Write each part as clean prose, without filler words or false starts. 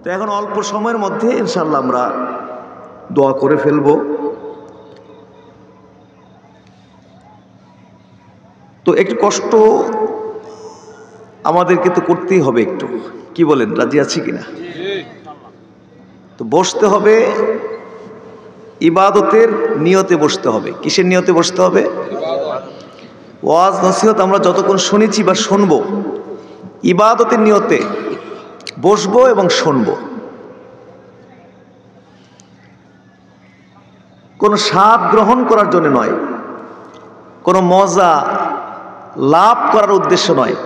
তো এখন অল্প সময়ের মধ্যে ইনশাআল্লাহ আমরা দোয়া করে ফেলব। তো একটু কষ্ট আমাদেরকে তো করতেই হবে, একটু কি বলেন, রাজি আছি কিনা? তো বসতে হবে, ইবাদতের নিয়তে বসতে হবে। কিসের নিয়তে বসতে হবে? ওয়াজ নসিহত আমরা যতক্ষণ শুনেছি বা শুনবো, ইবাদতের নিয়তে বসবো এবং শুনবো। কোনো স্বাদ গ্রহণ করার জন্য নয়, কোনো মজা লাভ করার উদ্দেশ্য নয়,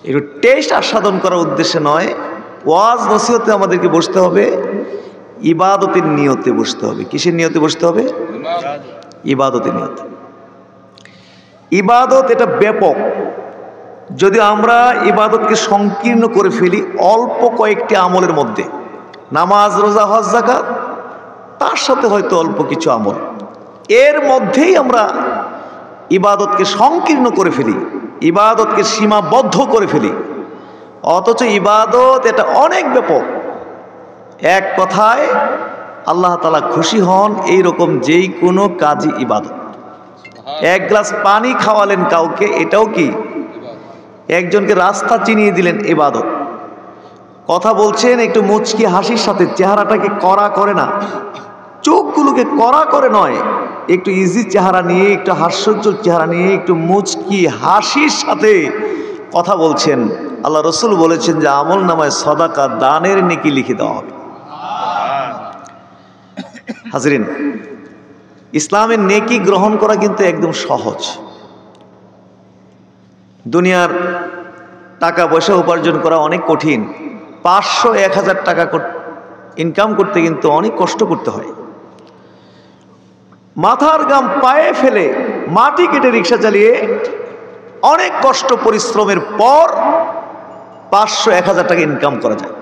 একটু টেস্ট আস্বাদন করার উদ্দেশ্যে নয়। ওয়াজ নসিহতে আমাদেরকে বসতে হবে, ইবাদতের নিয়তে বসতে হবে। কিসের নিয়তে বসতে হবে? ইবাদতের নিয়তে। ইবাদত এটা ব্যাপক। যদি আমরা ইবাদতকে সংকীর্ণ করে ফেলি অল্প কয়েকটি আমলের মধ্যে, নামাজ, রোজা, হজ, যাকাত, তার সাথে হয়তো অল্প কিছু আমল, এর মধ্যেই আমরা ইবাদতকে সংকীর্ণ করে ফেলি, ইবাদতকে সীমাবদ্ধ করে ফেলি। অথচ ইবাদত এটা অনেক ব্যাপক। এক কথায় আল্লাহ তাআলা খুশি হন এইরকম যেই কোনো কাজই ইবাদত। এক গ্লাস পানি খাওয়ালেন কাউকে, এটাও কি? একজনকে রাস্তা চিনিয়ে দিলেন, ইবাদত। কথা বলছেন একটু মুচকি হাসির সাথে, চেহারাটাকে কড়া করে না, চোখগুলোকে কড়া করে নয়, একটু ইজি চেহারা নিয়ে, একটু হাস্যোজ্জ্বল চেহারা নিয়ে, একটু মুচকি হাসির সাথে কথা বলছেন। আল্লাহ রসুল বলেছেন যে আমল নামায় সদাকা, দানের নেকি লিখে দেওয়া হবে। হাজরিন, ইসলামের নেকি গ্রহণ করা কিন্তু একদম সহজ। দুনিয়ার টাকা পয়সা উপার্জন করা অনেক কঠিন। 500-1000 টাকা ইনকাম করতে কিন্তু অনেক কষ্ট করতে হয়। মাথার গাম পায়ে ফেলে মাটি কেটে রিক্সা চালিয়ে অনেক কষ্ট পরিশ্রমের পর 500-1000 টাকা ইনকাম করা যায়।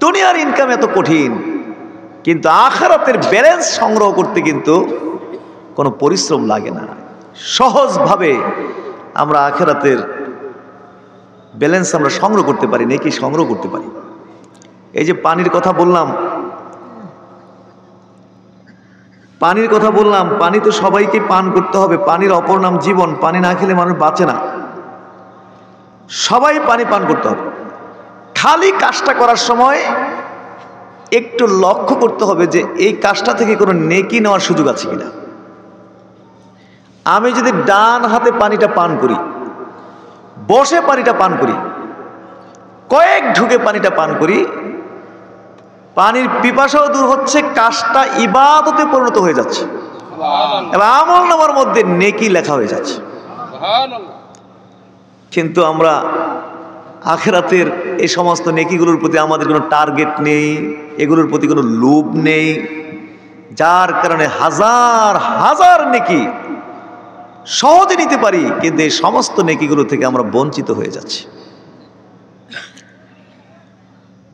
দুনিয়ার ইনকাম এত কঠিন, কিন্তু আখিরাতের ব্যালেন্স সংগ্রহ করতে কিন্তু কোনো পরিশ্রম লাগে না। সহজভাবে আমরা আখিরাতের ব্যালেন্স আমরা সংগ্রহ করতে পারি, নেকি সংগ্রহ করতে পারি। এই যে পানির কথা বললাম, পানি তো সবাইকে পান করতে হবে। পানির অপর নাম জীবন। পানি না খেলে মানুষ বাঁচে না। সবাই পানি পান করতে হবে। খালি কাজটা করার সময় একটু লক্ষ্য করতে হবে যে এই কাজটা থেকে কোনো নেকি নেওয়ার সুযোগ আছে কিনা। আমি যদি ডান হাতে পানিটা পান করি, বসে পানিটা পান করি, কয়েক ঢুকে পানিটা পান করি, পানির পিপাসাও দূর হচ্ছে, কাজটা ইবাদতে পরিণত হয়ে যাচ্ছে এবং আমল নামার মধ্যে নেকি লেখা হয়ে যাচ্ছে। কিন্তু আমরা আখিরাতের এই সমস্ত নেকিগুলোর প্রতি আমাদের কোনো টার্গেট নেই, এগুলোর প্রতি কোনো লোভ নেই, যার কারণে হাজার হাজার নেকি সহজে নিতে পারি, কিন্তু এই সমস্ত নেকিগুলো থেকে আমরা বঞ্চিত হয়ে যাচ্ছি।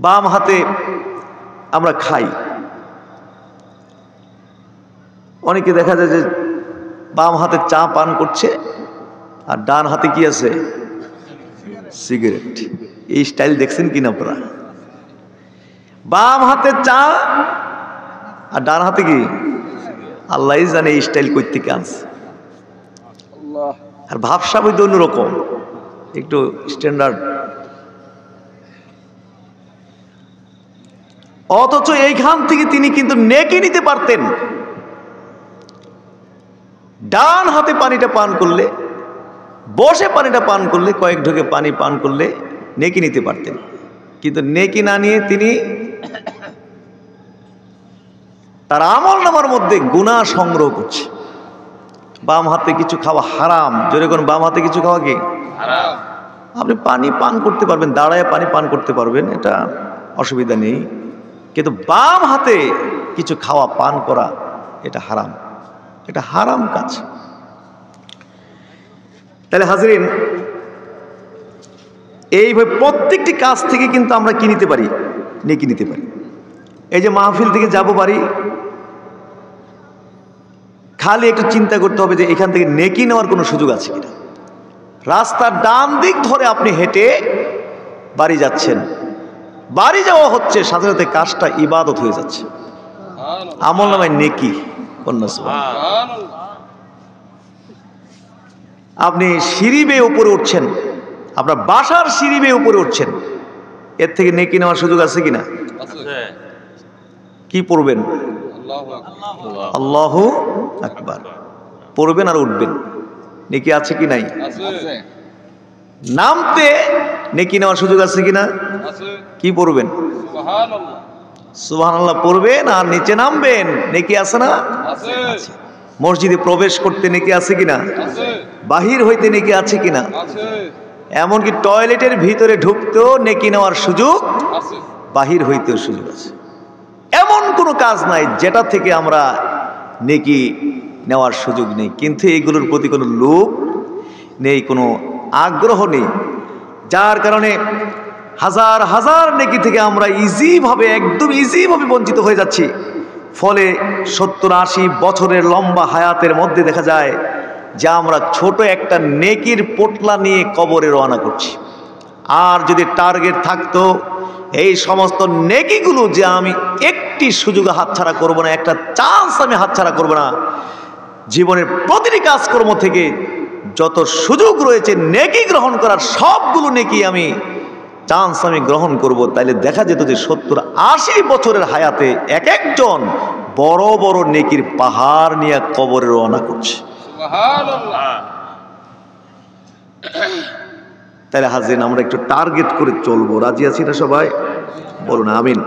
বাম হাতে আমরা খাই, অনেকে দেখা যায় যে বাম হাতে চা পান করছে আর ডান হাতে কি আছে? সিগারেট। এই স্টাইল দেখছেন কিনা আপনারা? বাম হাতে চা আর ডান হাতে কি? আল্লাহই জানে এই স্টাইল কই থেকে আনছে। আর ভাবসা বই তো অন্যরকম, একটু স্ট্যান্ডার্ড। অথচ এইখান থেকে তিনি কিন্তু নেকি নিতে পারতেন। ডান হাতে পানিটা পান করলে, বসে পানিটা পান করলে, কয়েক ঢোকে পানি পান করলে নেকি নিতে পারতেন, কিন্তু নেকি না নিয়ে তিনি তার আমল নামার মধ্যে গুনাহ সংগ্রহ করছে। বাম হাতে কিছু খাওয়া হারাম। জোরে কোন বাম হাতে কিছু খাওয়া কি হারাম? আপনি পানি পান করতে পারবেন, দাঁড়ায় পানি পান করতে পারবেন, এটা অসুবিধা নেই, কিন্তু বাম হাতে কিছু খাওয়া পান করা এটা হারাম, এটা হারাম কাজ। তাহলে হাজরিন, এইভাবে প্রত্যেকটি কাজ থেকে কিন্তু আমরা কি নিতে পারি? নেকি নিতে পারি। এই যে মাহফিল থেকে যাব বাড়ি, খালি একটু চিন্তা করতে হবে যে এখান থেকে নেকি নেওয়ার কোনো সুযোগ আছে কিনা। রাস্তার ডান দিক ধরে আপনি হেঁটে বাড়ি যাচ্ছেন, বাড়ি যাওয়া হচ্ছে, সাথে সাথে কাজটা ইবাদত হয়ে যাচ্ছে, আমল নামায় নেকি। আপনি সিঁড়ি বেয়ে উপরে উঠছেন, আপনার বাসার সিঁড়ি বেয়ে উপরে উঠছেন, এর থেকে নেকি নেওয়ার সুযোগ আছে কিনা? কি পড়বেন? আল্লাহু আকবার পড়বেন আর উঠবেন, নেকি আছে কি নাই? নামতে নেকি নেওয়ার সুযোগ আছে কিনা? কি পড়বেন? সুবহানাল্লাহ পড়বেন আর নিচে নামবেন, নেকি আছে না? মসজিদে প্রবেশ করতে নেকি আছে কিনা? বাহির হইতে নেকি আছে কিনা? এমনকি টয়লেটের ভিতরে ঢুকতেও নেকি নেওয়ার সুযোগ, বাহির হইতেও সুযোগ আছে। এমন কোনো কাজ নাই যেটা থেকে আমরা নেকি নেওয়ার সুযোগ নেই, কিন্তু এইগুলোর প্রতি কোনো লোভ নেই, কোনো আগ্রহ নেই, যার কারণে হাজার হাজার নেকি থেকে আমরা ইজিভাবে, একদম ইজিভাবে বঞ্চিত হয়ে যাচ্ছি। ফলে 70-80 বছরের লম্বা হায়াতের মধ্যে দেখা যায় যে আমরা ছোট একটা নেকির পোটলা নিয়ে কবরে রওনা করছি। আর যদি টার্গেট থাকতো এই সমস্ত নেকিগুলো যে আমি একটি সুযোগ হাতছাড়া করব না, একটা চান্স আমি হাতছাড়া করব না, জীবনের প্রতিটি কাজকর্ম থেকে যত সুযোগ রয়েছে নেকি গ্রহণ করার সবগুলো নেকি আমি চান্স আমি গ্রহণ করব, তাইলে দেখা যেত যে 70-80 বছরের হায়াতে এক একজন বড় বড় নেকির পাহাড় নিয়ে কবরে রওনা করছে। তাহলে হাজির আমরা একটু টার্গেট করে চলবো, রাজি আছি না সবাই? বলুন আমিন।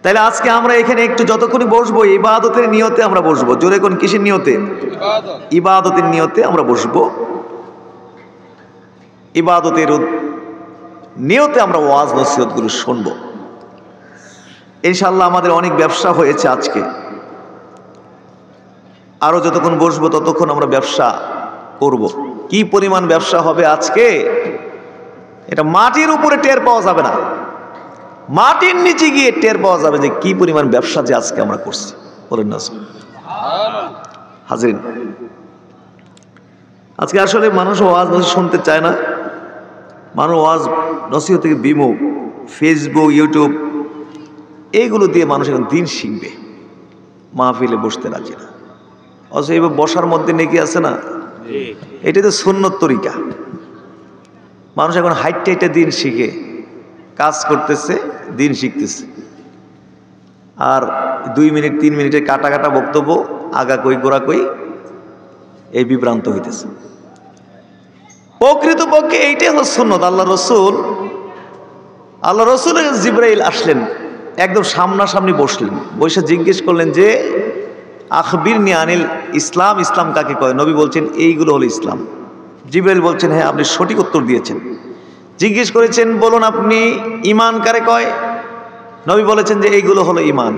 তাহলে আজকে আমরা এখানে একটু যতক্ষণই বসবো ইবাদতের নিয়তে আমরা বসবো। জোরে কোন কিসের নিয়তে? ইবাদতের নিয়তে আমরা বসবো। ইবাদতের নিয়তে আমরা ওয়াজ নসিহত গুলো শুনবো। ইনশাআল্লাহ আমাদের অনেক ব্যবসা হয়েছে আজকে, আরো যতক্ষণ বসবো ততক্ষণ আমরা ব্যবসা করব। কি পরিমাণ ব্যবসা হবে আজকে, এটা মাটির উপরে টের পাওয়া যাবে না, মাটির নিচে গিয়ে টের পাওয়া যাবে যে কি পরিমাণ ব্যবসা যে আজকে আমরা করছি। বলেন না হাজিরিন, আজকে আসলে মানুষ ওয়াজ নসিহত শুনতে চায় না, মানুষ ওয়াজ নসিহত থেকে বিমুখ। ফেসবুক, ইউটিউব এইগুলো দিয়ে মানুষ এখন দিন শিখবে, মাহফিলে বসতে রাজি না। অথচ এইভাবে বসার মধ্যে নেকি আছে না, এটা তো সুন্নত তরিকা। মানুষ এখন হাইটটা হাইটে দিন শিখে কাজ করতেছে, দিন শিখতেছে, আর 2 মিনিট 3 মিনিটের কাটা কাটা বক্তব্য, আগা কই গোড়া কই, এই বিভ্রান্ত হইতেছে। প্রকৃতপক্ষে এইটাই হলো সুন্নত। আল্লাহ রসুল জিবরাইল আসলেন, একদম সামনাসামনি বসলেন, বসে জিজ্ঞেস করলেন যে আখবিরনি আনিল ইসলাম, ইসলাম কাকে কয়? নবী বলছেন এইগুলো হলো ইসলাম। জিবরাইল বলছেন হ্যাঁ, আপনি সঠিক উত্তর দিয়েছেন। জিজ্ঞেস করেছেন বলুন আপনি ঈমান কারে কয়? নবী বলেছেন যে এইগুলো হলো ঈমান।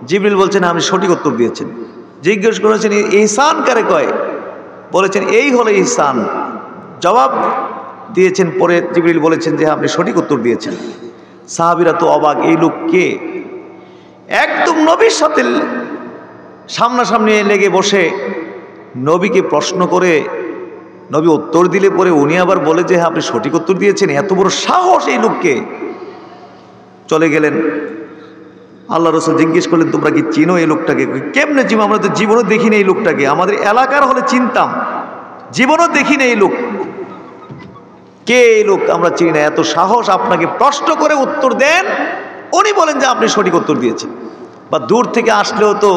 জিবরাইল বলছেন আপনি সঠিক উত্তর দিয়েছেন। জিজ্ঞেস করেছেন ইহসান কারে কয়? বলেছেন এই হলো ইহসান। জবাব দিয়েছেন, পরে জিবরাইল বলেছেন যে আপনি সঠিক উত্তর দিয়েছেন। সাহাবীরা তো অবাক, এই লোক কে? একদম নবীর সাথে সামনাসামনি লেগে বসে নবীকে প্রশ্ন করে নবী উত্তর দিলে পরে উনি আবার বলে যে হ্যাঁ আপনি সঠিক উত্তর দিয়েছেন। এত বড় সাহস এই লোককে! চলে গেলেন। আল্লাহ রসুল জিজ্ঞেস করলেন তোমরা কি চিনো এই লোকটাকে? কেমনে চিনো? আমরা তো জীবনও দেখিনি এই লোকটাকে, আমাদের এলাকার হলে চিনতাম, জীবনও দেখিনি এই লোক। কে এই লোক? আমরা চিনি না। এত সাহস আপনাকে প্রশ্ন করে উত্তর দেন, উনি বলেন যে আপনি সঠিক উত্তর দিয়েছেন। বা দূর থেকে আসলেও তো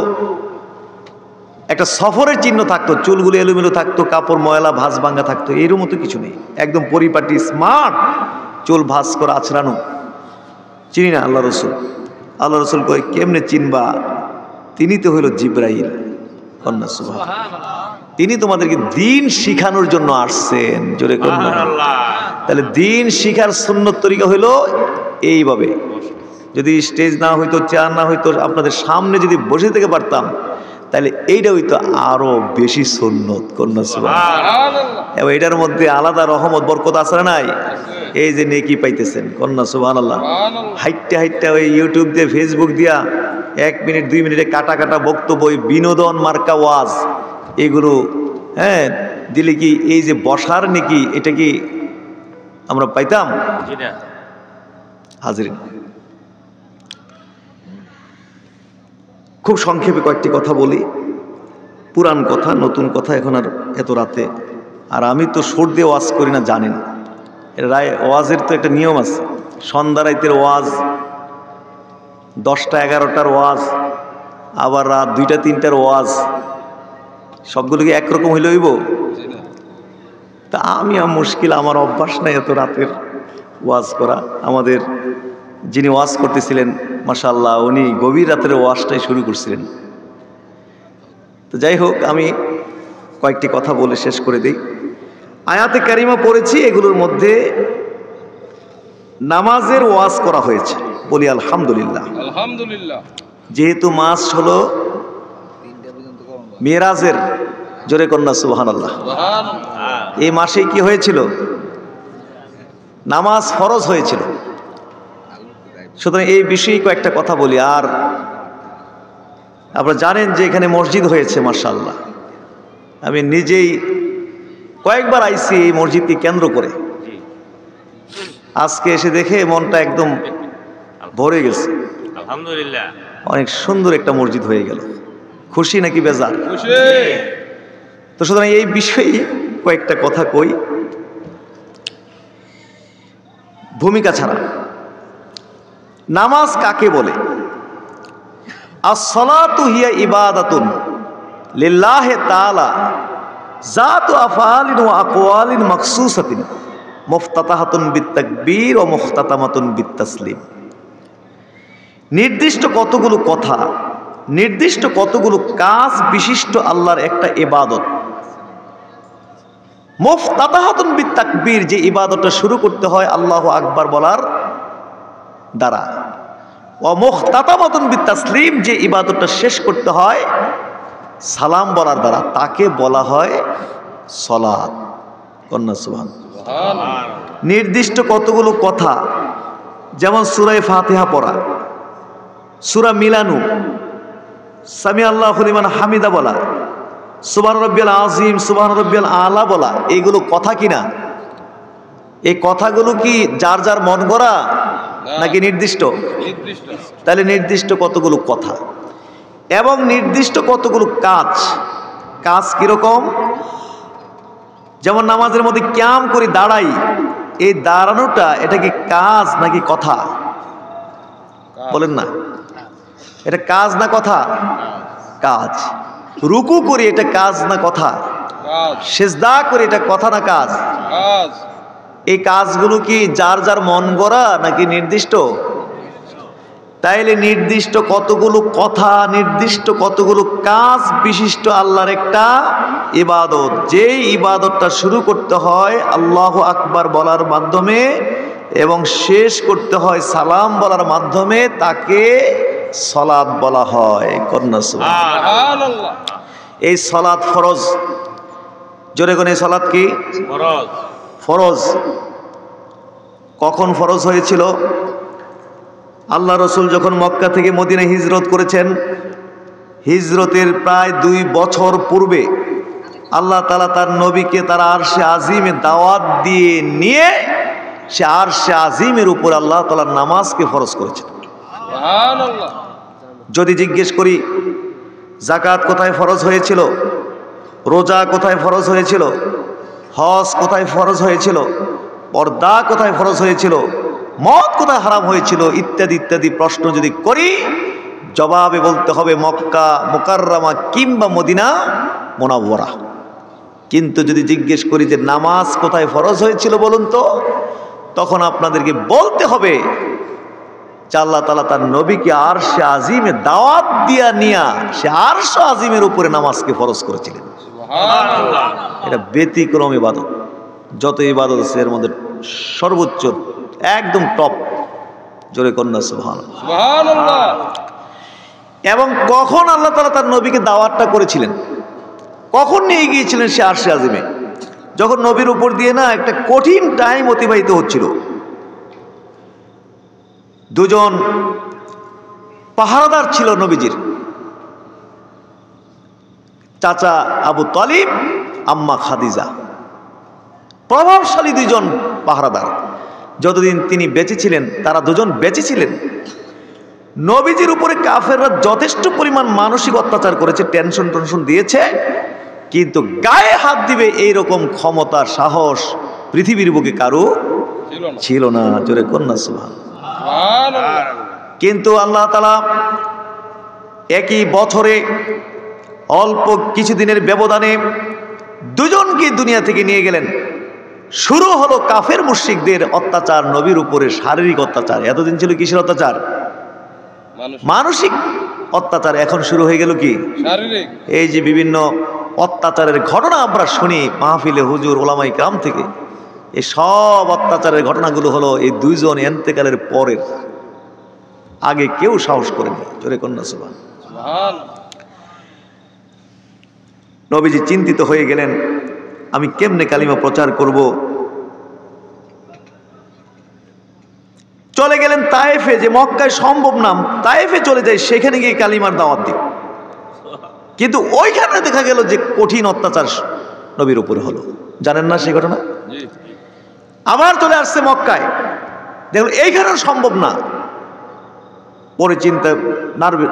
একটা সফরের চিহ্ন থাকতো, চুলগুলো এলোমেলো থাকতো, কাপড় ময়লা ভাঁজ ভাঙ্গা থাকতো, এরও মতো কিছু নেই, একদম পরিপাটি স্মার্ট, চুল ভাঁজ করে আছড়ানো। চিনি না আল্লাহ রসুল। আল্লাহ রসুল কয় কেমনে চিনবা? তিনি তো হইল জিবরাইল। তিনি তোমাদেরকে দিন শিখানোর জন্য আসছেন। জোরে করুন। তাহলে দিন শিখার সুন্নত তরিকা হইল এইভাবে। যদি স্টেজ না হইতো, চেয়ার না হইতো, আপনাদের সামনে যদি বসে থেকে পারতাম, তাহলে এইটা হইতো আরো বেশি সুন্নত। কন্যা সুবহানাল্লাহ। এবং এটার মধ্যে আলাদা রহমত বরকত আছে না নাই? এই যে নেকি পাইতেছেন। কন্যা সুবহানাল্লাহ। হাইটটা হাইটটা ওই ইউটিউব দিয়ে, ফেসবুক দিয়া 1 মিনিট 2 মিনিটে কাটা কাটা বক্তব্য, বিনোদন মার্কা ওয়াজ, এগুলো হ্যাঁ দিলে কি এই যে বসার নেকি, এটা কি আমরা পাইতাম? হাজিরিন, খুব সংক্ষেপে কয়েকটি কথা বলি, পুরান কথা, নতুন কথা এখন আর এত রাতে। আর আমি তো সুর দিয়ে ওয়াজ করি না, জানেন। ওয়াজের তো একটা নিয়ম আছে, সন্ধ্যা রাইতের ওয়াজ, 10টা 11টার ওয়াজ, আবার রাত 2টা 3টার ওয়াজ, সবগুলো কি একরকম হইলে হইব? তা আমি মুশকিল, আমার অভ্যাস নাই এত রাতের ওয়াজ করা। আমাদের যিনি ওয়াজ করতেছিলেন মাশাআল্লাহ, উনি গভীর রাতের ওয়াজটাই শুরু করছিলেন। তো যাই হোক, আমি কয়েকটি কথা বলে শেষ করে দিই। আয়াতে কারিমা পড়েছি, এগুলোর মধ্যে নামাজের ওয়াজ করা হয়েছে, বলি আলহামদুলিল্লাহ। আলহামদুলিল্লাহ। যেহেতু মাস হলো মেরাজের, জোরে কন্যা সুবহানাল্লাহ। এই মাসে কি হয়েছিল? নামাজ ফরজ হয়েছিল। সুতরাং এই বিষয়ে কয়েকটা কথা বলি। আর আপনারা জানেন যে এখানে মসজিদ হয়েছে মাশাআল্লাহ। আমি নিজেই কয়েকবার আইছি এই মসজিদকে কেন্দ্র করে, আজকে এসে দেখে মনটা একদম ভরে গেছে আলহামদুলিল্লাহ। অনেক সুন্দর একটা মসজিদ হয়ে গেল। খুশি নাকি বেজার? খুশি। তো সুতরাং এই বিষয়ে কয়েকটা কথা কই ভূমিকা ছাড়া। নামাজ কাকে বলে? আস-সালাতু হিয়া ইবাদাতুন লিল্লাহি তাআলা যাতু আফআলিন ওয়া আকওয়ালিন মাখসুসাতিন মুফতাতাহাতুন বিত-তাকবীর ওয়া মুখতাতামাতুন বিত-তাসলিম। নির্দিষ্ট কতগুলো কথা, নির্দিষ্ট কতগুলো কাজ বিশিষ্ট আল্লাহর একটা ইবাদত। মুফতাতাহাতুন বিত-তাকবীর, যে ইবাদতটা শুরু করতে হয় আল্লাহু আকবার বলার দ্বারা, ওয়া মুখতাতামাতুন বিত-তাসলিম, যে ইবাদতটা শেষ করতে হয় সালাম বলার দ্বারা, তাকে বলা হয় সালাত। কন্যা সুবহানাল্লাহ। নির্দিষ্ট কতগুলো কথা, যেমন সূরা ফাতিহা পড়া, সূরা মিলানু, সামি আল্লাহু লিমান হামিদা বলা, সুবহান রাব্বিয়াল আযীম, সুবহান রাব্বিয়াল আলা বলা, এইগুলো কথা কিনা? এই কথাগুলো কি যার যার মন গড়া নাকি নির্দিষ্ট? তাহলে নির্দিষ্ট কতগুলো কথা এবং নির্দিষ্ট কতগুলো কাজ। কাজ কিরকম? যেমন নামাজের মধ্যে কিয়াম করে দাঁড়াই, এই দাঁড়ানোটা এটা কি কাজ নাকি কথা? বলেন না, এটা কাজ না কথা? কাজ। রুকু করি, এটা কাজ না কথা? সিজদা করি, এটা কথা না কাজ? এই কাজগুলো কি যার যার মন গড়া নাকি নির্দিষ্ট? তাইলে নির্দিষ্ট কতগুলো কথা, নির্দিষ্ট কতগুলো কাজ বিশিষ্ট আল্লাহর একটা ইবাদত, যেই ইবাদতটা শুরু করতে হয় আল্লাহু আকবার বলার মাধ্যমে এবং শেষ করতে হয় সালাম বলার মাধ্যমে, তাকে সালাত বলা হয়। কন্যা সুবহানাল্লাহ। এই সালাত ফরজ। জোরে কোন এই সালাত কি ফরজ? ফরজ। কখন ফরজ হয়েছিল? আল্লাহ রসুল যখন মক্কা থেকে মদিনায় হিজরত করেছেন, হিজরতের প্রায় 2 বছর পূর্বে আল্লাহ তাআলা তার নবীকে তার আরশে আজিমে দাওয়াত দিয়ে নিয়ে সে আরশে আজিমের উপর আল্লাহ তাআলা নামাজকে ফরজ করেছেন। সুবহানাল্লাহ। যদি জিজ্ঞেস করি যাকাত কোথায় ফরজ হয়েছিল, রোজা কোথায় ফরজ হয়েছিল, হজ কোথায় ফরজ হয়েছিল, পর্দা কোথায় ফরজ হয়েছিল, মদ কোথায় হারাম হয়েছিল, ইত্যাদি ইত্যাদি প্রশ্ন যদি করি, জবাবে বলতে হবে মক্কা মুকাররমা কিংবা মদিনা মুনাওয়ারা। কিন্তু যদি জিজ্ঞেস করি যে নামাজ কোথায় ফরজ হয়েছিল বলুন তো, তখন আপনাদেরকে বলতে হবে যে আল্লাহ তাআলা তার নবীকে আরশে আজিমে দাওয়াত দিয়া নিয়া সে আরশে আজিমের উপরে নামাজকে ফরজ করেছিলেন। সুবহানাল্লাহ। এটা ব্যতিক্রম ইবাদত। যত ইবাদত আছে এর মধ্যে সর্বোচ্চ একদম টপ। জোরে কন্যা সুবহানাল্লাহ। সুবহানাল্লাহ। এবং কখন আল্লাহ তাআলা তার নবীকে দাওয়াতটা করেছিলেন, কখন নিয়ে গিয়েছিলেন সে আরশে আজিমে? যখন নবীর উপর দিয়ে না একটা কঠিন টাইম অতিবাহিত হচ্ছিল। 2 জন পাহারাদার ছিল নবীজির, চাচা আবু তালিব, আম্মা খাদিজা। প্রভাবশালী 2 জন পাহারাদার। যতদিন তিনি বেঁচে ছিলেন, তারা দুজন বেঁচে ছিলেন, নবীজির উপরে কাফেররা যথেষ্ট পরিমাণ মানসিক অত্যাচার করেছে, টেনশন দিয়েছে, কিন্তু গায়ে হাত দিবে এইরকম ক্ষমতা সাহস পৃথিবীর বুকে কারো ছিল না। জোরে কন্যা সুবহানাল্লাহ। কিন্তু আল্লাহ তাআলা একই বছরে অল্প কিছুদিনের ব্যবধানে দুজনকে দুনিয়া থেকে নিয়ে গেলেন। শুরু হলো কাফের মুশরিকদের অত্যাচার, নবীর উপরে শারীরিক অত্যাচার। এতদিন ছিল কিসের অত্যাচার? মানসিক অত্যাচার। এখন শুরু হয়ে গেল কি? শারীরিক। এই যে বিভিন্ন অত্যাচারের ঘটনা আমরা শুনি মাহফিলে, হুজুর, ওলামাই কেরাম থেকে, এই সব অত্যাচারের ঘটনাগুলো হলো এই দুইজন এন্তেকালের পরের, আগে কেউ সাহস করেনি। জোরে কন্যা সুবহানাল্লাহ। নবীজি চিন্তিত হয়ে গেলেন, আমি কেমনে কালিমা প্রচার করব। চলে গেলেন তায়েফে, যে মক্কায় সম্ভব না, তায়েফে চলে যায়, সেখানে গিয়ে কালিমার দাওয়াত দিই। কিন্তু ওইখানে দেখা গেল যে কঠিন অত্যাচার নবীর উপরে হলো। জানেন না সেই ঘটনা? আবার চলে আসছে মক্কায়, দেখুন এইখানেও সম্ভব না। পরে চিন্তা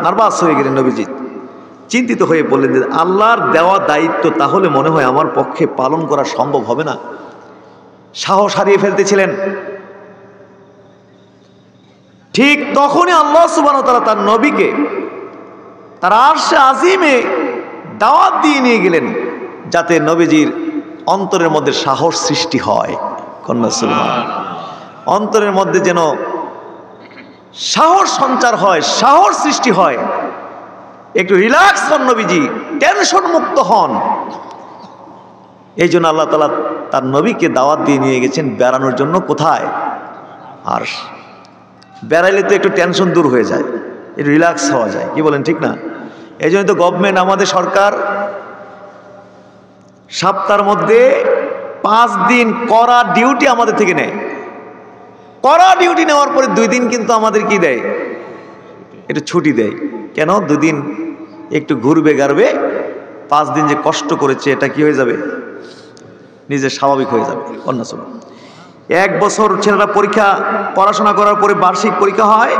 নার্ভাস হয়ে গেলেন নবীজি, চিন্তিত হয়ে বললেন যে আল্লাহর দেওয়া দায়িত্ব তাহলে মনে হয় আমার পক্ষে পালন করা সম্ভব হবে না। সাহস হারিয়ে ফেলতেছিলেন। ঠিক তখনই আল্লাহ সুবহানাহু ওয়া তাআলা তার নবীকে তার আরশে আজিমে দাওয়াত দিয়ে নিয়ে গেলেন, যাতে নবীজির অন্তরের মধ্যে সাহস সৃষ্টি হয়। কন্যা সুবহানাল্লাহ। অন্তরের মধ্যে যেন সাহস সঞ্চার হয়, সাহস সৃষ্টি হয়, একটু রিল্যাক্স হন নবীজি, টেনশন মুক্ত হন। এই জন্য আল্লাহ তাআলা তার নবীকে দাওয়াত দিয়ে নিয়ে গেছেন বেড়ানোর জন্য। কোথায়? আর বেড়াইলে তো একটু টেনশন দূর হয়ে যায়, একটু রিল্যাক্স হওয়া যায়। কি বলেন, ঠিক না? এই জন্য তো গভর্নমেন্ট, আমাদের সরকার সপ্তাহের মধ্যে 5 দিন কড়া ডিউটি আমাদের থেকে নেয়। কড়া ডিউটি নেওয়ার পরে 2 দিন কিন্তু আমাদের কি দেয়? একটু ছুটি দেয়। কেন? 2 দিন একটু ঘুরবে গাড়বে, 5 দিন যে কষ্ট করেছে এটা কি হয়ে যাবে? নিজের স্বাভাবিক হয়ে যাবে। কন্যা সুবহানাল্লাহ। 1 বছর ছেলেরা পরীক্ষা পড়াশোনা করার পরে বার্ষিক পরীক্ষা হয়,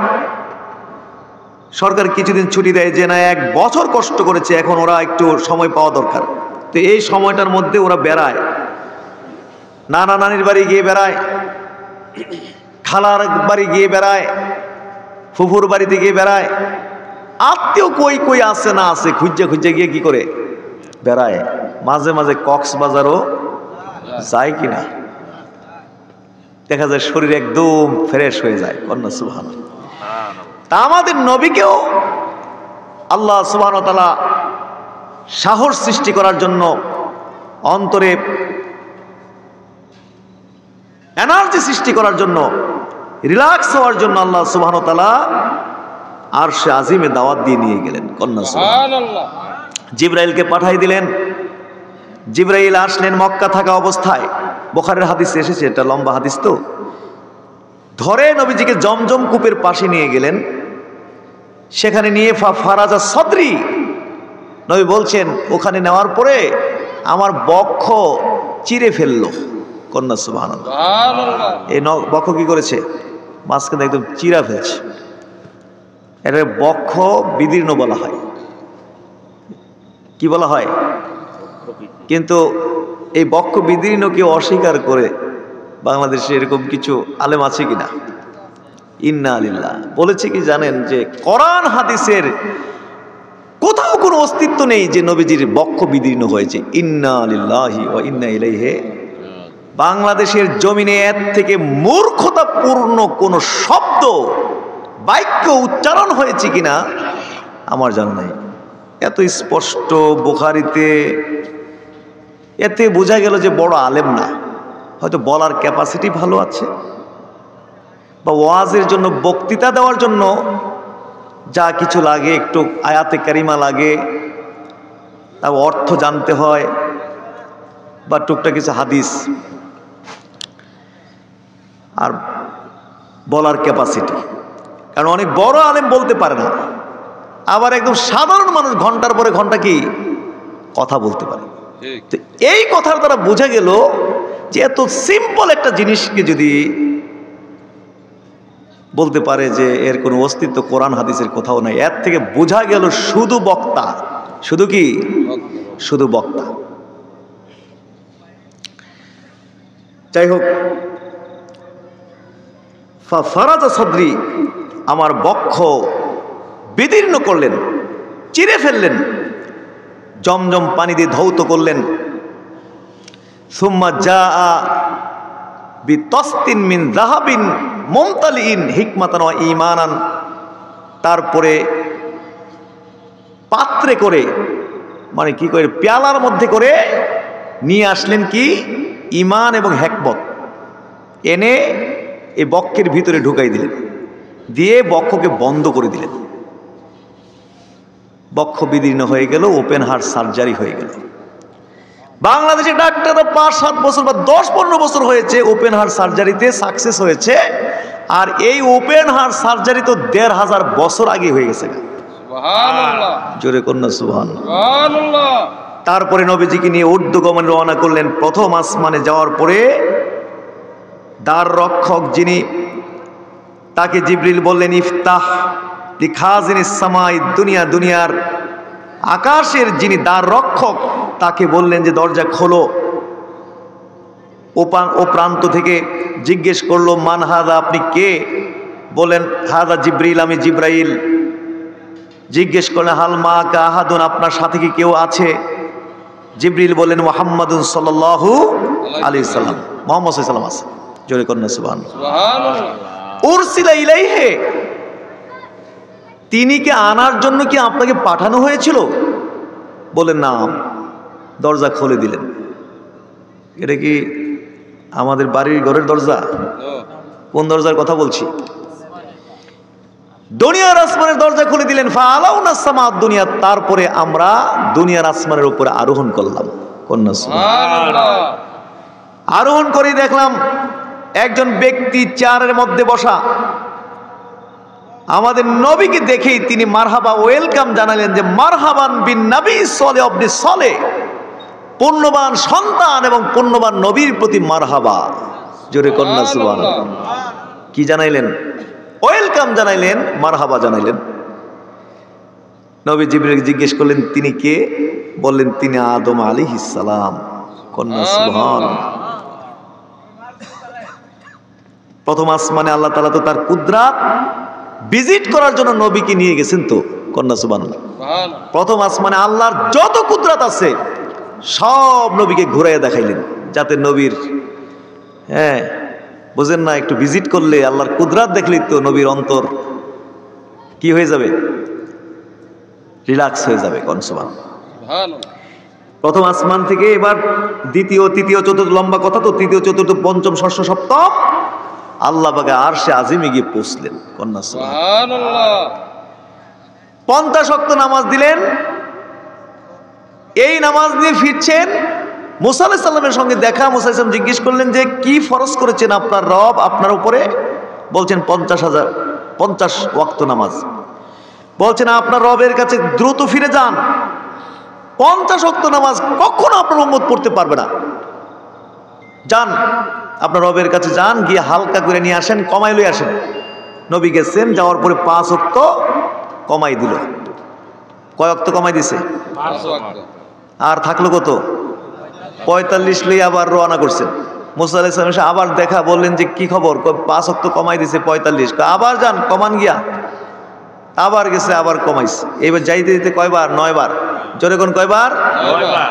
সরকার কিছুদিন ছুটি দেয় যে না 1 বছর কষ্ট করেছে, এখন ওরা একটু সময় পাওয়া দরকার। তো এই সময়টার মধ্যে ওরা বেড়ায়, নানা নানির বাড়ি গিয়ে বেড়ায়, খালার বাড়ি গিয়ে বেড়ায়, ফুফুর বাড়িতে গিয়ে বেড়ায়, আত্মীয় কই কই আছে না আছে খুঁজে গিয়ে কি করে বেড়ায়। মাঝে মাঝে কক্সবাজারও যায় কিনা, দেখা যায় শরীর একদম ফ্রেশ হয়ে যায়। কন্যা সুবহানাল্লাহ। তা আমাদের নবীকেও আল্লাহ সুবহানাহু ওয়া তাআলা সাহস সৃষ্টি করার জন্য, অন্তরে এনার্জি সৃষ্টি করার জন্য, রিল্যাক্স হওয়ার জন্য আল্লাহ সুবহানাহু ওয়া তাআলা আরশে আজিমে দাওয়াত দিয়ে নিয়ে গেলেন। কন্যা সুবহানাল্লাহ। জিবরাইলকে পাঠাই দিলেন। জিবরাইল আসলেন মক্কা থাকা অবস্থায়, বুখারীর হাদিসে এসেছে, এটা লম্বা হাদিস তো, ধরে নবীজিকে জমজম কূপের পাশে নিয়ে গেলেন। সেখানে নিয়ে ফারাজা সদরি, নবী বলছেন ওখানে নেওয়ার পরে আমার বক্ষ চিরে ফেললো। কন্যা সুবহানাল্লাহ। এই বক্ষ কি করেছে? মাঝখানে একদম চিরা ফেলছে। এটা বক্ষ বিদীর্ণ বলা হয়। কি বলা হয়? কিন্তু এই বক্ষ বিদীর্ণকে অস্বীকার করে বাংলাদেশে এরকম কিছু আলেম আছে কিনা? ইন্না লিল্লাহ বলেছে কি জানেন, যে কোরআন হাদিসের কোথাও কোনো অস্তিত্ব নেই যে নবীজির বক্ষ বিদীর্ণ হয়েছে। ইন্না লিল্লাহি ওয়া ইন্না ইলাইহি। বাংলাদেশের জমিনে এর থেকে মূর্খতাপূর্ণ কোন শব্দ, বাক্য উচ্চারণ হয়েছে কিনা আমার জানা নাই। এত স্পষ্ট বুখারীতে, এতে বোঝা গেল যে বড় আলেম না, হয়তো বলার ক্যাপাসিটি ভালো আছে, বা ওয়াজের জন্য, বক্তৃতা দেওয়ার জন্য যা কিছু লাগে, একটু আয়াতে কারিমা লাগে, তার অর্থ জানতে হয়, বা টুকটাক কিছু হাদিস, আর বলার ক্যাপাসিটি। কারণ অনেক বড় আলেম বলতে পারে না, আবার একদম সাধারণ মানুষ ঘন্টার পরে ঘন্টা কি কথা বলতে পারে। তো এই কথার দ্বারা বোঝা গেল যে এত সিম্পল একটা জিনিসকে যদি বলতে পারে যে এর কোনো অস্তিত্ব কোরআন হাদিসের কোথাও নাই। এর থেকে বোঝা গেল শুধু বক্তা, শুধু কি, শুধু বক্তা। যাই হোক, ফারাজা সদরি, আমার বক্ষ বিদীর্ণ করলেন, চিরে ফেললেন, জমজম পানি দিয়ে ধৌত করলেন। সুম্মা জাআ বিতস্তিন মিন যাহাবিন মুমতালিন হিকমাতান ওয়া ঈমানান, তারপরে পাত্রে করে, মানে কি করে, পেয়ালার মধ্যে করে নিয়ে আসলেন কি, ঈমান এবং হিকমত এনে এই বক্ষের ভিতরে ঢুকাই দিলেন, দিয়ে বক্ষকে বন্ধ করে দিলেন। বক্ষ বিদীর্ণ হয়ে গেল, ওপেন হার্ট সার্জারি হয়ে গেল। বাংলাদেশে ডাক্তাররা ৫-৭ বছর বা ১০-১৫ বছর হয়েছে ওপেন হার্ট সার্জারিতে সাকসেস হয়েছে, আর এই ওপেন হার্ট সার্জারি তো ১৫০০ বছর আগে হয়ে গেছে। সুবহানাল্লাহ, জোরে কন্যা সুবহানাল্লাহ। তারপরে নবীজিকে নিয়ে ঊর্ধ্বগমনে রওনা করলেন। প্রথম আসমানে যাওয়ার পরে দ্বার রক্ষক যিনি, তাকে জিবরিল বললেন ইফতাহ লিখাজিনিস সামাই দুনিয়া, দুনিয়ার আকাশের যিনি দ্বার রক্ষক তাকে বললেন যে দরজা খোলো। ও প্রান্ত থেকে জিজ্ঞেস করলো মান হাদা, আপনি কে? বলেন হাদা জিবরিল, আমি জিব্রাইল। জিজ্ঞেস করলেন হাল মা কা আহাদুন, আপনার সাথে কি কেউ আছে? জিবরিল বললেন মুহাম্মাদুন সাল্লাল্লাহু আলাইহি সাল্লাম, মুহাম্মদ সাল্লাল্লাহু আলাইহি সাল্লাম। জোরে কন্যা সুবহানাল্লাহ। উরসিলা ইলাইহি, তিনি কি আনার জন্য কি আপনাকে পাঠানো হয়েছিল? বলেন না। দরজা খুলে দিলেন। এটা কি আমাদের বাড়ির ঘরের দরজা? কোন দরজার কথা বলছি? দুনিয়ার আসমানের দরজা খুলে দিলেন। ফাআলাউনা সামাদ দুনিয়া, তারপরে আমরা দুনিয়ার আসমানের উপরে আরোহণ করলাম। কন্যা সুবহানাল্লাহ। আরোহণ করে দেখলাম একজন ব্যক্তি চেয়ারের মধ্যে বসা। আমাদের নবীকে দেখেই তিনি মারহাবা, ওয়েলকাম জানালেন যে মারহাবান বিন নবী সলে অবনি সলে, পুণ্যবান সন্তান এবং পুণ্যবান নবীর প্রতি মারহাবা। জোরে কন্যা সুবহানাল্লাহ। কি জানাইলেন? ওয়েলকাম জানাইলেন, মারহাবা জানাইলেন। নবী জিবরিল জিজ্ঞেস করলেন তিনি কে? বললেন তিনি আদম আলাইহিস সালাম। কন্যা সুবহানাল্লাহ। প্রথম আসমানে আল্লাহ তাআলা তো তার কুদরত ভিজিট করার জন্য নবীকে নিয়ে গেছেন। তো কন্যা সুবহানাল্লাহ। প্রথম আসমানে আল্লাহর যত কুদরত আছে সব নবীকে ঘুরাইয়া দেখাইলেন, যাতে নবীর, হ্যাঁ বুঝেন না, একটু ভিজিট করলে আল্লাহর কুদরত দেখলেই তো নবীর অন্তর কি হয়ে যাবে, রিল্যাক্স হয়ে যাবে। কন্যা সুবহানাল্লাহ। প্রথম আসমান থেকে এবার দ্বিতীয়, তৃতীয়, চতুর্থ, লম্বা কথা তো, তৃতীয়, চতুর্থ, পঞ্চম, ষষ্ঠ, সপ্তম আল্লাহ পাকে আরশে আজিমে গিয়ে পৌঁছলেন। কন্যা সুবহানাল্লাহ। 50 ওয়াক্ত নামাজ দিলেন। এই নামাজ দিয়ে ফিরছেন, মুসা আলাইহিস সালামের সঙ্গে দেখা। মুসা আলাইহিস সালাম জিজ্ঞেস করলেন যে কি ফরজ করেছেন আপনার রব আপনার উপরে? বলছেন 50 ওয়াক্ত নামাজ। বলছেন আপনার রবের কাছে দ্রুত ফিরে যান, 50 ওয়াক্ত নামাজ কখনো আপনার উম্মত পড়তে পারবে না। যান আপনার রবের কাছে যান, গিয়ে হালকা করে নিয়ে আসেন, কমাই লই আসেন। নবী গেছেন, যাওয়ার পরে 5 ওয়াক্ত কমাই দিল। কয় ওয়াক্ত কমাই দিছে? 5 ওয়াক্ত। আর থাকলো কত? 45 লই আবার রওনা করছেন। মুসা আলাইহিস সালাম এসে আবার দেখা, বললেন যে কি খবর? 5 ওয়াক্ত কমাই দিছে 45। আবার যান, কমান গিয়া। আবার গেছে, আবার কমাইছে। এইবার যাইতে দিতে কয়বার? 9 বার। জোরে কোন কয়বার?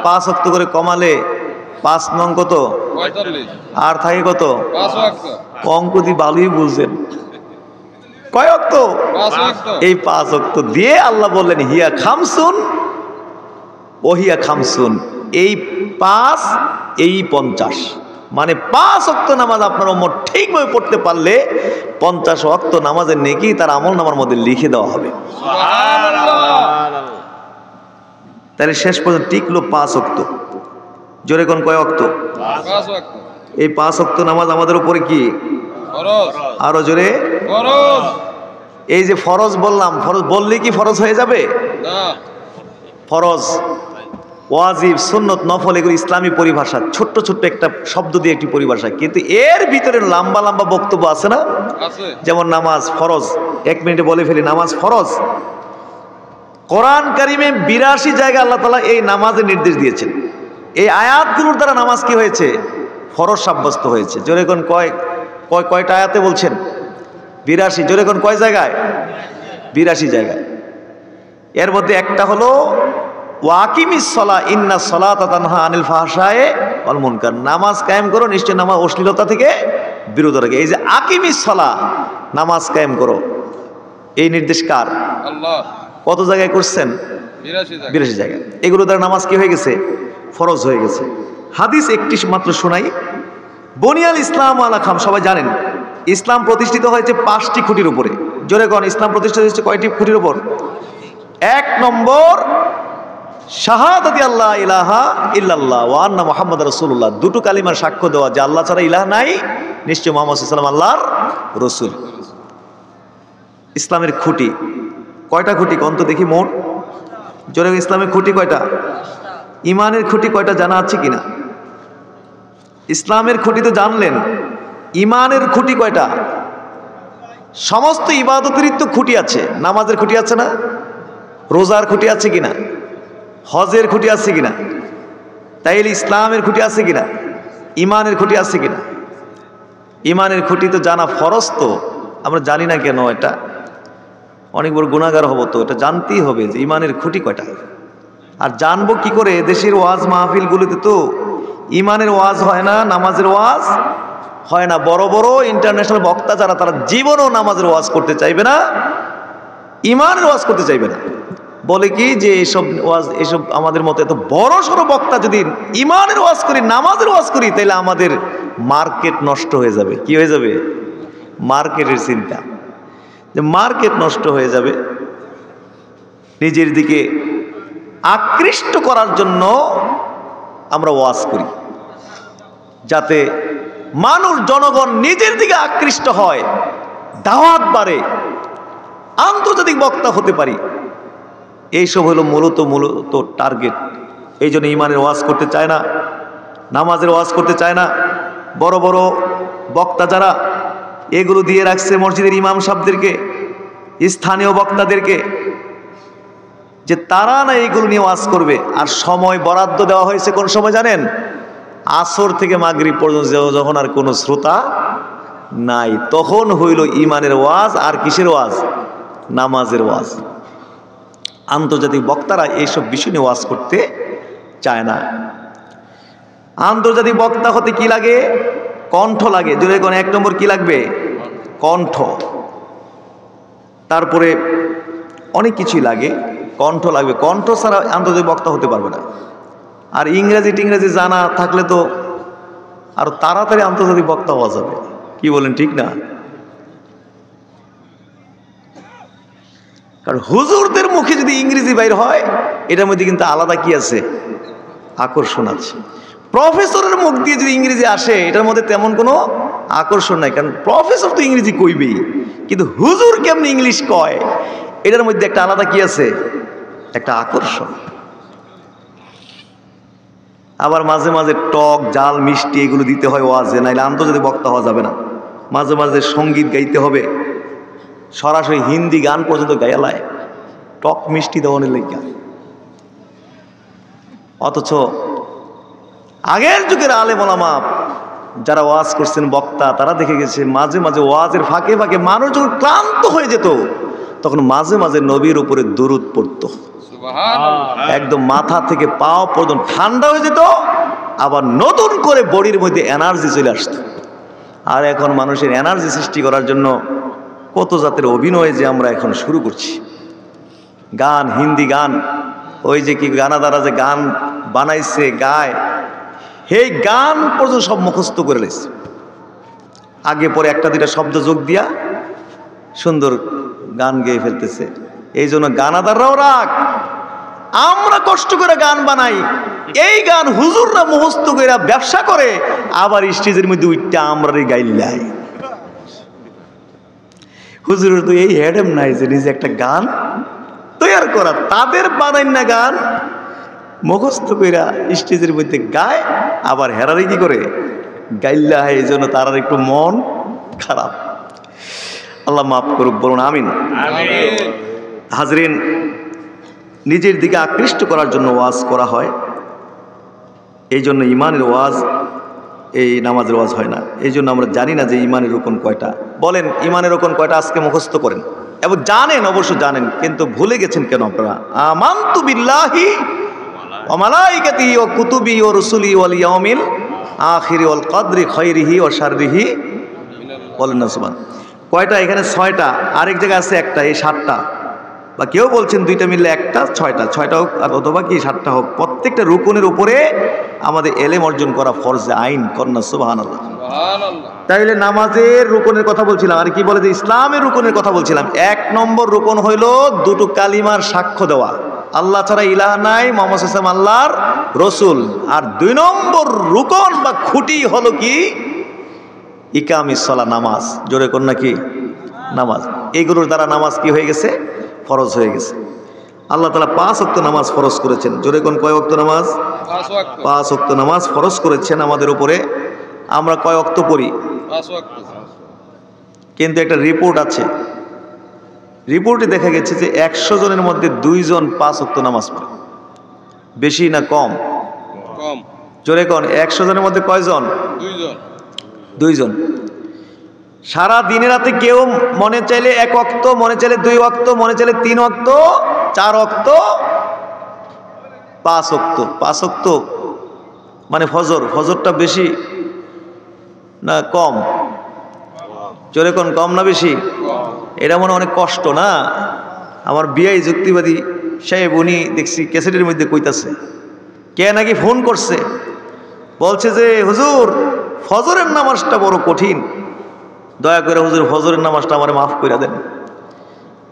5 ওয়াক্ত করে কমালে 5 নং কত? 45। আর থাকে কত? 5 ওয়াক্ত। অঙ্ক দি ভালোই বুঝছেন। কয় ওয়াক্ত? 5 ওয়াক্ত। এই 5 ওয়াক্ত দিয়ে আল্লাহ বললেন হিয়া খামসুন ওহিয়া খামসুন, এই 5 এই 50। মানে 5 ওয়াক্ত নামাজ আপনার উম্মত ঠিকভাবে পড়তে পারলে 50 ওয়াক্ত নামাজের নেকি তার আমলনামার মধ্যে লিখে দেওয়া হবে। সুবহানাল্লাহ। তাহলে শেষ পর্যন্ত টিকলো 5 ওয়াক্ত। জোরে কোন কয় ওয়াক্ত? 5 ওয়াক্ত। এই 5 ওয়াক্ত নামাজ আমাদের উপরে কি ফরজ? আরো জোরে ফরজ। এই যে ফরজ বললাম, ফরজ বললে কি ফরজ হয়ে যাবে? না। ফরজ ওয়াজিব, সুন্নত, নফল এগুলো ইসলামী পরিভাষা, ছোট্ট ছোট্ট একটা শব্দ দিয়ে একটি পরিভাষা, কিন্তু এর ভিতরে লম্বা লম্বা বক্তব্য আছে না? যেমন নামাজ ফরজ, 1 মিনিটে বলে ফেলি, নামাজ ফরজ। কোরআন কারিমে 82 জায়গায় আল্লাহ তাআলা এই নামাজের নির্দেশ দিয়েছেন। এই আয়াতগুলোর দ্বারা নামাজ কি হয়েছে? ফরজ সাব্যস্ত হয়েছে। জোরে কোন কয়টা আয়াতে বলছেন? 82। জোরে কোন কয় জায়গায়? 82 জায়গায়। এর মধ্যে একটা হলো ওয়াকিমিস সালাহ ইন্নাস সালাতা তানহা আনিল ফাহশায়ে ওয়াল মুনকার, নামাজ কায়েম করো, নিশ্চয় নামাজ অশ্লীলতা থেকে বিরত রাখে। এই যে আকিমিস সালাহ, নামাজ কায়েম করো, এই নির্দেশ কার? আল্লাহ। কত জায়গায় করছেন? 82 জায়গায়। এগুলো দ্বারা নামাজ কি হয়ে গেছে? ফরজ হয়ে গেছে। হাদিস একটি মাত্র শোনাই। বুনিয়াল ইসলাম আলা খাম, সবাই জানেন ইসলাম প্রতিষ্ঠিত হয়েছে 5টি খুঁটির উপরে। জোরে কোন ইসলাম প্রতিষ্ঠিত হয়েছে কয়টি খুঁটির উপর? 1 নম্বর শাহাদাতি আল্লাহ ইলাহা ইল্লাল্লাহ ওয়া আন্না মুহাম্মাদুর রাসূলুল্লাহ, দুটো কালিমার সাক্ষ্য দেওয়া যে আল্লাহ ছাড়া ইলাহ নাই, নিশ্চয় মুহাম্মদ সাল্লাল্লাহু আলাইহি ওয়াসাল্লাম আল্লাহর রাসূল। ইসলামের খুঁটি কয়টা? খুঁটি কোন তো দেখি মোট। জোরে ইসলামের খুঁটি কয়টা? ইমানের খুঁটি কয়টা জানা আছে কিনা? ইসলামের খুঁটি তো জানলেন, ইমানের খুঁটি কয়টা? সমস্ত ইবাদতেরই তো খুঁটি আছে। নামাজের খুঁটি আছে না? রোজার খুঁটি আছে কিনা? হজের খুঁটি আছে কিনা? তাইলে ইসলামের খুঁটি আছে কিনা? ইমানের খুঁটি আছে কিনা? ইমানের খুঁটি তো জানা ফরজ, তো আমরা জানি না কেন? এটা অনেক বড় গুনাহগার হব, তো এটা জানতেই হবে যে ইমানের খুঁটি কয়টা। আর জানবো কি করে? দেশের ওয়াজ মাহফিলগুলোতে তো ইমানের ওয়াজ হয় না, নামাজের ওয়াজ হয় না। বড় বড় ইন্টারন্যাশনাল বক্তা যারা, তারা জীবনও নামাজের ওয়াজ করতে চাইবে না, ইমানের ওয়াজ করতে চাইবে না। বলে কি যে এসব আমাদের মতো এত বড় সড়ো বক্তা যদি ইমানের ওয়াজ করি, নামাজের ওয়াজ করি, তাহলে আমাদের মার্কেট নষ্ট হয়ে যাবে। কি হয়ে যাবে? মার্কেটের চিন্তা, যে মার্কেট নষ্ট হয়ে যাবে। নিজের দিকে আকৃষ্ট করার জন্য আমরা ওয়াজ করি, যাতে মানুষ, জনগণ নিজের দিকে আকৃষ্ট হয়, দাওয়াত বাড়ে, আন্তর্জাতিক বক্তা হতে পারি। এইসব হলো মূলত টার্গেট। এই জন্য ইমানের ওয়াজ করতে চায় না, নামাজের ওয়াজ করতে চায় না। বড় বড় বক্তা যারা এগুলো দিয়ে রাখছে মসজিদের ইমাম সাহেবদেরকে, স্থানীয় বক্তাদেরকে, যে তারা না এইগুলো নিয়ে ওয়াজ করবে। আর সময় বরাদ্দ দেওয়া হয়েছে কোন সময় জানেন? আসর থেকে মাগরিব পর্যন্ত, যখন আর কোনো শ্রোতা নাই, তখন হইল ইমানের ওয়াজ। আর কিসের ওয়াজ? নামাজের ওয়াজ। আন্তর্জাতিক বক্তারা এইসব বিষয় নিয়ে ওয়াজ করতে চায় না। আন্তর্জাতিক বক্তা হতে কি লাগে? কণ্ঠ লাগে। যদি কোনো 1 নম্বর কি লাগবে? কণ্ঠ। তারপরে অনেক কিছুই লাগে, কণ্ঠ লাগবে। কণ্ঠ ছাড়া আন্তর্জাতিক বক্তা হতে পারবে না। আর ইংরেজি জানা থাকলে তো আরো তাড়াতাড়ি আন্তর্জাতিক বক্তা হওয়া যাবে। কি বলেন, ঠিক না? কারণ হুজুরদের মুখে যদি ইংরেজি বাইর হয়, এটার মধ্যে কিন্তু আলাদা কি আছে? আকর্ষণ আছে। প্রফেসরের মুখ দিয়ে যদি ইংরেজি আসে, এটার মধ্যে তেমন কোনো আকর্ষণ নাই, কারণ প্রফেসর তো ইংরেজি কইবেই। কিন্তু হুজুর কেমনি ইংলিশ কয়, এটার মধ্যে একটা আলাদা কি আছে? একটা আকর্ষণ। আবার মাঝে মাঝে টক, জাল, মিষ্টি এগুলো দিতে হয় ওয়াজে, নাইলে আন্তর্জাতিক বক্তা হওয়া যাবে না। মাঝে মাঝে সঙ্গীত গাইতে হবে, সরাসরি হিন্দি গান পর্যন্ত গায়ালায়, টক মিষ্টি দেওয়ানের লেগে। অথচ আগের যুগের আলেম ওলামা যারা ওয়াজ করছেন, বক্তা, তারা দেখে গেছে মাঝে মাঝে ওয়াজের ফাঁকে ফাঁকে মানুষ যখন ক্লান্ত হয়ে যেত, তখন মাঝে মাঝে নবীর উপরে দরুদ পড়তো। একদম মাথা থেকে পাও পর্যন্ত ঠান্ডা হয়ে যেত, আবার নতুন করে বডির মধ্যে এনার্জি চলে আসতো। আর এখন মানুষের এনার্জি সৃষ্টি করার জন্য কত জাতের অভিনয় যে আমরা এখন শুরু করছি। গান, হিন্দি গান, ওই যে কি গানাদারা যে গান বানাইছে, গায়, এই গান পর্যন্ত সব মুখস্থ করে লেছে। আগে পরে একটা দুইটা শব্দ যোগ দিয়া সুন্দর গান গেয়ে ফেলতেছে। এই জন্য গানাদাররাও রাগ, আমরা কষ্ট করে গান বানাই, এই গান হুজুররা মুখস্থ করে ব্যবসা করে, আবার স্টেজের মধ্যে উঠটা আমরা গাইলাই। হুজুরের তো এই হেডেম নাই যে নিজে একটা গান তৈরি করা, তাদের বানাই না গান, মুখস্থ কইরা স্টেজের মধ্যে গায়, আবার হেরারে কি করে গাইল্লা হয়। এই জন্য তার একটু মন খারাপ। আল্লাহ মাফ করুক, বলুন আমিন। হাজরিন, নিজের দিকে আকৃষ্ট করার জন্য ওয়াজ করা হয়, এই জন্য ইমানের ওয়াজ, এই নামাজের ওয়াজ হয় না। এই জন্য আমরা জানি না যে ইমানের রুকন কয়টা। বলেন ইমানের রুকন কয়টা? আজকে মুখস্থ করেন এবং জানেন, অবশ্য জানেন, কিন্তু ভুলে গেছেন কেন আপনারা? আমানতু বিল্লাহি ওয়া মালাইকাতিহি ওয়া কুতুবিহি ওয়া রুসুলিহি ওয়াল ইয়াউমিল আখিরি ওয়াল কদরি খায়রিহি ওয়া শাররিহি। বলেন না সুবহান। কয়টা? এখানে 6টা, আরেক জায়গায় আছে একটা, এই 7টা, বা কেউ বলছেন 2টা মিললে একটা, 6টা হোক অথবা কি 7টা হোক, প্রত্যেকটা রুকুনের উপরে আমাদের এলেম অর্জন করা ফরজে আইন। কন্যা সুবহানাল্লাহ। তাইলে নামাজের রুকুনের কথা বলছিলাম, আর কি বলে যে ইসলামের রুকুনের কথা বলছিলাম। 1 নম্বর রুকুন হইল দুটো কালিমার সাক্ষ্য দেওয়া, আল্লাহ ছাড়া ইলাহ নাই, মুহাম্মদ সাল্লাল্লাহু আলাইহি ওয়াসাল্লাম আল্লাহর রসুল। আর 2 নম্বর রুকুন বা খুঁটি হলো কি? ইকামিস সালাহ, নামাজ। জোরে কন্যা কি? নামাজ। এইগুলোর দ্বারা নামাজ কি হয়ে গেছে? ফরজ হয়ে গেছে। আল্লাহ তাআলা 5 ওয়াক্ত নামাজ ফরজ করেছেন। জোরে কোন কয় ওয়াক্ত নামাজ? 5 ওয়াক্ত নামাজ ফরজ করেছেন আমাদের উপরে। আমরা কয় ওয়াক্ত পড়ি? 5 ওয়াক্ত। কিন্তু একটা রিপোর্ট আছে, রিপোর্টে দেখা গেছে যে 100 জনের মধ্যে 2 জন 5 ওয়াক্ত নামাজ পড়ে। বেশি না কম? কম। জোরে কোন 100 জনের মধ্যে কয়জন? 2 জন। 2 জন। সারা দিনে রাতে কেউ মনে চাইলে 1 ওয়াক্ত, মনে চাইলে 2 ওয়াক্ত, মনে চাইলে 3 ওয়াক্ত, 4 ওয়াক্ত, 5 ওয়াক্ত। 5 ওয়াক্ত মানে ফজর। ফজরটা বেশি না কম? জোরে কোন কম না বেশি? এটা মনে অনেক কষ্ট না? আমার বিয়াই যুক্তিবাদী সাহেব, উনি দেখছি ক্যাসেটের মধ্যে কইতাছে, কে নাকি ফোন করছে, বলছে যে হুজুর ফজরের নামাজটা বড় কঠিন, দয়া করে হুজুর ফজরের নামাজটা আমারে মাফ করে দেন,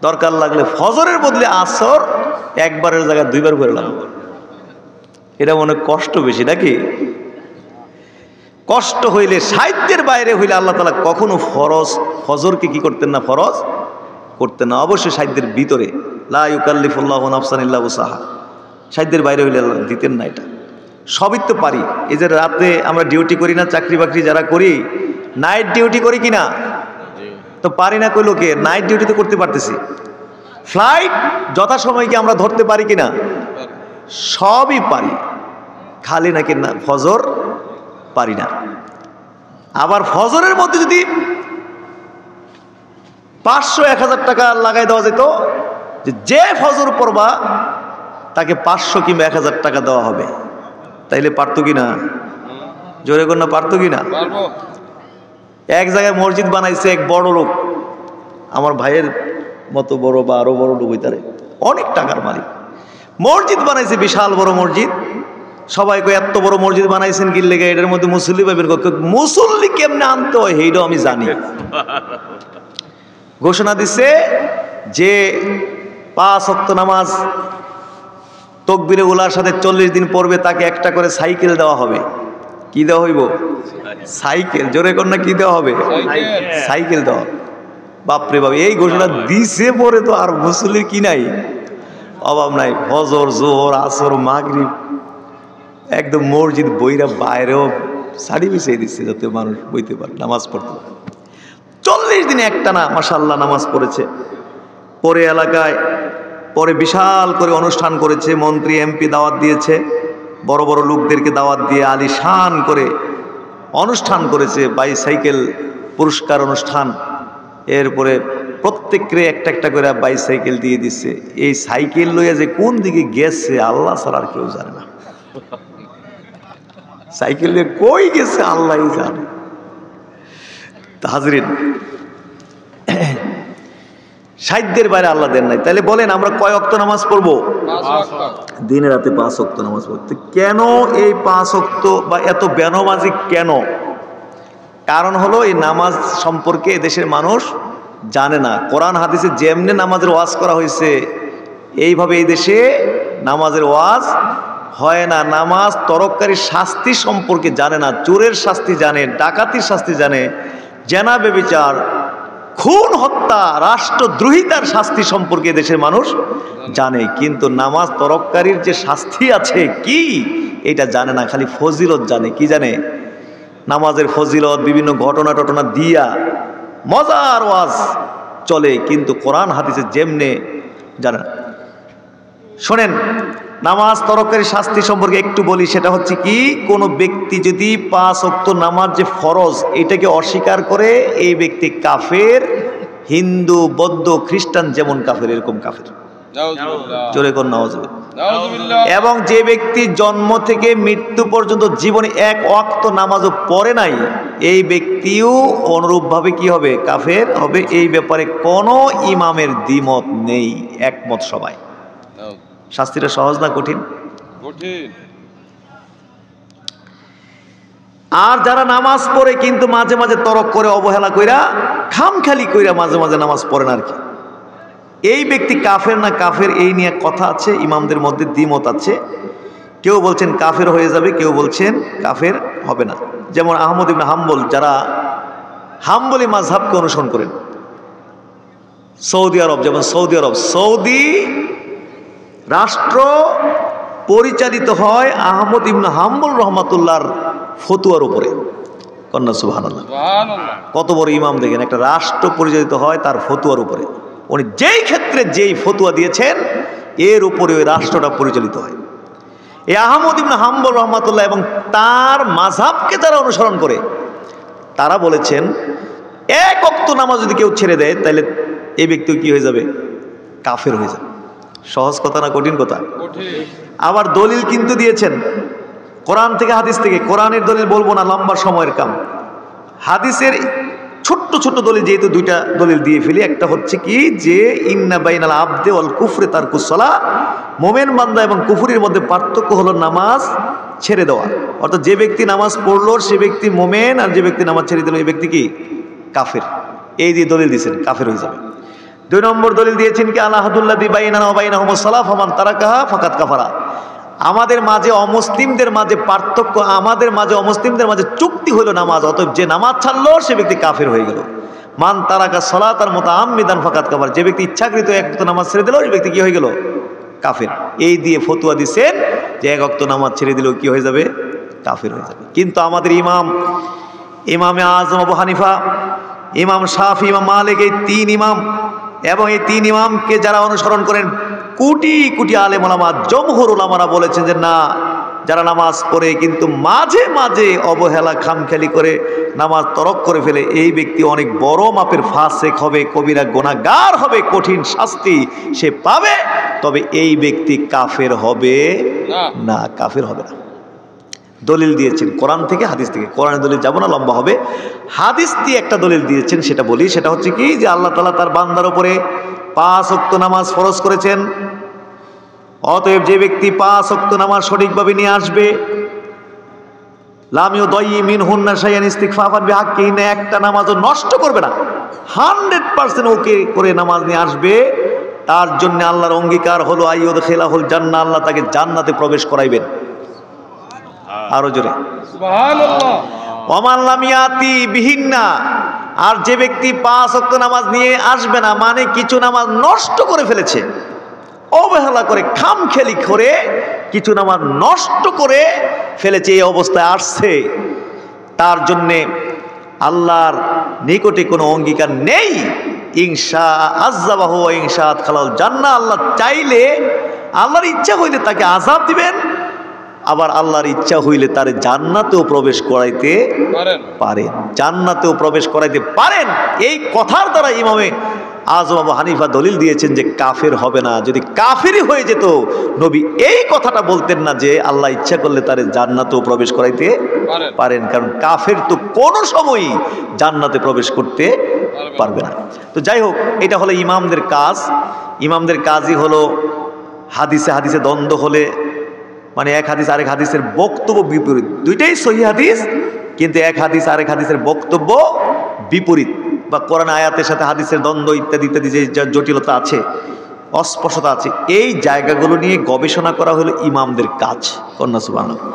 দরকার লাগলে ফজরের বদলে আসর একবারের জায়গায় 2 বার করে লাগবে। এটা মনে কষ্ট বেশি নাকি? কষ্ট হইলে, সাহিত্যের বাইরে হইলে আল্লাহ তাআলা কখনো ফজরকে কি করতেন না? ফরজ করতেন না। অবশ্যই সাহিত্যের ভিতরে, লা ইউকাল্লিফুল্লাহু নাফসান ইল্লা উসাহা, সাহিত্যের বাইরে হইলে আল্লাহ দিতেন না। এটা সবই তো পারি। এই যে রাতে আমরা ডিউটি করি না, চাকরি বাকরি যারা করি, নাইট ডিউটি করি কিনা? তো পারি না কইলো কে? নাইট ডিউটি তো করতে পারতেছি। ফ্লাইট যথাসময় কি আমরা ধরতে পারি কিনা? সবই পারি, খালি নাকি না ফজর পারি না। আবার ফজরের মধ্যে যদি 500-1000 টাকা লাগাই দেওয়া যেত, যে ফজর পড়বা তাকে 500 কিংবা 1000 টাকা দেওয়া হবে, তাইলে পারতো কিনা? জোরে কোন না, পারতো কিনা? এক জায়গায় মসজিদ বানাইছে এক বড় লোক, আমার ভাইয়ের মতো বড় বা আরো বড় লোক হইতারে, অনেক টাকার মালিক। মসজিদ বানাইছে, বিশাল বড় মসজিদ। সবাই কই এত বড় মসজিদ বানাইছেন কি লেগে? এটার মধ্যে মুসল্লি পাবেন। মুসল্লি কেমনে আনতে হয় সেইটাও আমি জানি। ঘোষণা দিছে যে 5 ওয়াক্ত নামাজ তাকবীরে উলার সাথে 40 দিন পড়বে, তাকে একটা করে সাইকেল দেওয়া হবে। কি দেওয়া হইব? সাইকেল। জোরে কর না, কি দেওয়া হবে? সাইকেল দেওয়া। বাপরে বাপ, এই ঘোষণা দিছে পরে তো আর মুসল্লির কি নাই, অভাব নাই। ফজর, জোহর, আসর, মাগরিব একদম মসজিদ বইরা বাইরেও সাড়ি বিছিয়ে দিচ্ছে যাতে মানুষ বইতে পারে, নামাজ পড়তে পারে। 40 দিনে একটানা মাশাআল্লাহ নামাজ পড়েছে। পরে এলাকায় পরে বিশাল করে অনুষ্ঠান করেছে, মন্ত্রী এমপি দাওয়াত দিয়েছে, বড় বড় লোকদেরকে দাওয়াত দিয়ে আলিশান করে অনুষ্ঠান করেছে, বাইসাইকেল পুরস্কার অনুষ্ঠান। এরপরে প্রত্যেককে একটা একটা করে বাইসাইকেল দিয়ে দিচ্ছে। এই সাইকেল লইয়া যে কোন দিকে গেছে আল্লাহ ছাড়া আর কেউ জানে না। সাইকেল নিয়ে কই গেছে আল্লাহ জানে। হাজরিন, সাহিত্যের বাইরে আল্লাহ দেন নাই। তাহলে বলেন আমরা কয় ওয়াক্ত নামাজ পড়বো? দিনে রাতে 5 ওয়াক্ত নামাজ পড়তে। কেন এই 5 ওয়াক্ত বা এত বেনামাজি কেন? কারণ হলো এই নামাজ সম্পর্কে এদেশের মানুষ জানে না। কোরআন হাদিসে যেমনে নামাজের ওয়াজ করা হয়েছে এইভাবে এই দেশে নামাজের ওয়াজ হয় না। নামাজ তরককারীর শাস্তি সম্পর্কে জানে না, চোরের শাস্তি জানে, ডাকাতির শাস্তি জানে, জেনা ব্যভিচার, খুন, হত্যা, রাষ্ট্রদ্রোহিতার শাস্তি সম্পর্কে দেশের মানুষ জানে, কিন্তু নামাজ তরককারীর যে শাস্তি আছে কি এটা জানে না, খালি ফজিলত জানে। কি জানে? নামাজের ফজিলত বিভিন্ন ঘটনা টটনা দিয়া মজার ওয়াজ চলে, কিন্তু কোরআন হাদিসে যেমনে জানে না। শোনেন, নামাজ তরককারীর শাস্তি সম্পর্কে একটু বলি। সেটা হচ্ছে কি, কোনো ব্যক্তি যদি 5 ওয়াক্ত নামাজ যে ফরজ এটাকে অস্বীকার করে, এই ব্যক্তি কাফের। হিন্দু, বৌদ্ধ, খ্রিস্টান যেমন কাফের এরকম কাফের। জোরে কোন নাউজুবিল্লাহ। এবং যে ব্যক্তি জন্ম থেকে মৃত্যু পর্যন্ত জীবনে 1 ওয়াক্ত নামাজও পড়ে নাই, এই ব্যক্তিও অনুরূপভাবে কি হবে? কাফের হবে। এই ব্যাপারে কোনো ইমামের দ্বিমত নেই, একমত সবাই। শাস্তিটা সহজ না কঠিন? কঠিন। আর যারা নামাজ পড়ে কিন্তু মাঝে মাঝে তরক করে, অবহেলা কইরা, খামখালি কইরা মাঝে মাঝে নামাজ পড়ে না আর কি, এই ব্যক্তি কাফের না কাফের এই নিয়ে কথা আছে, ইমামদের মধ্যে দ্বিমত আছে। কেউ বলছেন কাফের হয়ে যাবে, কেউ বলছেন কাফের হবে না। যেমন আহমদ ইবনে হাম্বল, যারা হাম্বলি মাযহাবকে অনুসরণ করেন, সৌদি আরব, যেমন সৌদি রাষ্ট্র পরিচালিত হয় আহমদ ইবনে হাম্বল রহমাতুল্লাহর ফতুয়ার উপরে। কন্যা সুবহানাল্লাহ। কত বড় ইমাম দেখেন, একটা রাষ্ট্র পরিচালিত হয় তার ফতুয়ার উপরে। উনি যেই ক্ষেত্রে যেই ফতুয়া দিয়েছেন এর উপরে ওই রাষ্ট্রটা পরিচালিত হয়। এই আহমদ ইবনে হাম্বল রহমাতুল্লাহ এবং তার মাযহাবকে যারা অনুসরণ করে, তারা বলেছেন 1 ওয়াক্ত নামাজ যদি কেউ ছেড়ে দেয় তাহলে এই ব্যক্তি কি হয়ে যাবে? কাফের হয়ে যাবে। সহজ কথা না কঠিন কথা? আবার দলিল কিন্তু দিয়েছেন কোরআন থেকে, হাদিস থেকে। কোরআনের দলিল বলবো না, লম্বা সময়ের কাম। হাদিসের ছোট্ট ছোট্ট দলিল, যেহেতু 2টা দলিল দিয়ে ফেলি। একটা হচ্ছে কি, যে ইন্না বাইনাল আবদে ওয়াল কুফরে তারকুস সালাহ, মোমেন বান্দা এবং কুফরির মধ্যে পার্থক্য হলো নামাজ ছেড়ে দেওয়া। অর্থাৎ যে ব্যক্তি নামাজ পড়লো সে ব্যক্তি মোমেন, আর যে ব্যক্তি নামাজ ছেড়ে দিল এই ব্যক্তি কি? কাফের। এই দিয়ে দলিল দিয়েছেন, কাফের হয়ে যাবে। 2 নম্বর দলিল দিয়েছেন কি, আল্লাহ হাদুল্লাযী বাইনানা ওয়া বাইনাহুমুস সালাহ ফামান তারাকাহা ফাকাদ কাফারা। আমাদের মাঝে অমুসলিমদের মাঝে পার্থক্য, আমাদের মাঝে অমুসলিমদের মাঝে চুক্তি হলো নামাজ, অতএব যে নামাজ ছাড়লো সে ব্যক্তি কাফের হয়ে গেল। মান তারাকা সালাতার মুতাআম্মিদান ফাকাদ কাফার। যে ব্যক্তি ইচ্ছাকৃত 1 ওয়াক্ত নামাজ ছেড়ে দিল ওই ব্যক্তি কি হয়ে গেল? কাফের। এই দিয়ে ফতোয়া দিচ্ছেন যে 1 ওয়াক্ত নামাজ ছেড়ে দিলেও কি হয়ে যাবে? কাফের হয়ে যাবে। কিন্তু আমাদের ইমামে আজম আবু হানিফা, ইমাম শাফি, ইমাম মালিক, এই 3 ইমাম এবং এই 3 ইমামকে যারা অনুসরণ করেন কোটি কোটি আলেম ওলামা, জমহুর ওলামারা বলেছেন যে না, যারা নামাজ পড়ে কিন্তু মাঝে মাঝে অবহেলা, খামখেয়ালি করে নামাজ তরক করে ফেলে, এই ব্যক্তি অনেক বড় মাপের ফাসেক হবে, কবিরা গুনাহগার হবে, কঠিন শাস্তি সে পাবে। তবে এই ব্যক্তি কাফের হবে না, কাফের হবে না। দলিল দিয়েছেন কোরআন থেকে, হাদিস থেকে। কোরআনের দলিল যাব না, লম্বা হবে। হাদিস দিয়ে একটা দলিল দিয়েছেন, সেটা বলি। সেটা হচ্ছে কি, যে আল্লাহ তাআলা তার বান্দার উপরে 5 ওয়াক্ত নামাজ ফরজ করেছেন। অতএব যে ব্যক্তি 5 ওয়াক্ত নামাজ সঠিকভাবে নিয়ে আসবে, লাম ইউদায়্যি মিনহুন্না শাইআন ইস্তিগফাফান বিহাক্কিহিন্না, একটা নামাজও নষ্ট করবে না, 100% ওকে করে নামাজ নিয়ে আসবে, তার জন্য আল্লাহর অঙ্গীকার হলো আইয়ুদখিলাহুল জান্নাহ, আল্লাহ তাকে জান্নাতে প্রবেশ করাইবেন। আরো জোরে সুবহানাল্লাহ। ওমান লাম ইয়াতি বিহিন্না, আর যে ব্যক্তি 5 ওয়াক্ত নামাজ নিয়ে আসবে না, মানে কিছু নামাজ নষ্ট করে ফেলেছে, অবহেলা করে, খামখেয়ালি করে কিছু নামাজ নষ্ট করে ফেলেছে, এই অবস্থায় আসছে, তার জন্যে আল্লাহর নিকটে কোনো অঙ্গীকার নেই। ইনশা আযাবাহু ওয়া ইনশা আদখালাহুল জান্নাহ, আল্লাহ চাইলে, আল্লাহর ইচ্ছা হইলে তাকে আযাব দিবেন, আবার আল্লাহর ইচ্ছা হইলে তারে জান্নাতেও প্রবেশ করাইতে পারেন, জান্নাতেও প্রবেশ করাইতে পারেন। এই কথার দ্বারা ইমামে আজম আবু হানিফা দলিল দিয়েছেন যে কাফের হবে না। যদি কাফেরই হয়ে যেত, নবী এই কথাটা বলতেন না যে আল্লাহ ইচ্ছা করলে তারে জান্নাতেও প্রবেশ করাইতে পারেন, কারণ কাফের তো কোনো সময়ই জান্নাতে প্রবেশ করতে পারবে না। তো যাই হোক, এটা হলো ইমামদের কাজ। ইমামদের কাজই হলো হাদিসে হাদিসে দ্বন্দ্ব হলে, মানে এক হাদিস আরেক হাদিসের বক্তব্য বিপরীত, দুইটাই সহিহ হাদিস কিন্তু এক হাদিস আরেক হাদিসের বক্তব্য বিপরীত, বা কোরআন আয়াতের সাথে হাদিসের দ্বন্দ্ব ইত্যাদি ইত্যাদি যে জটিলতা আছে, অস্পষ্টতা আছে, এই জায়গাগুলো নিয়ে গবেষণা করা হলো ইমামদের কাজ। কন্যা সুবহানাল্লাহ।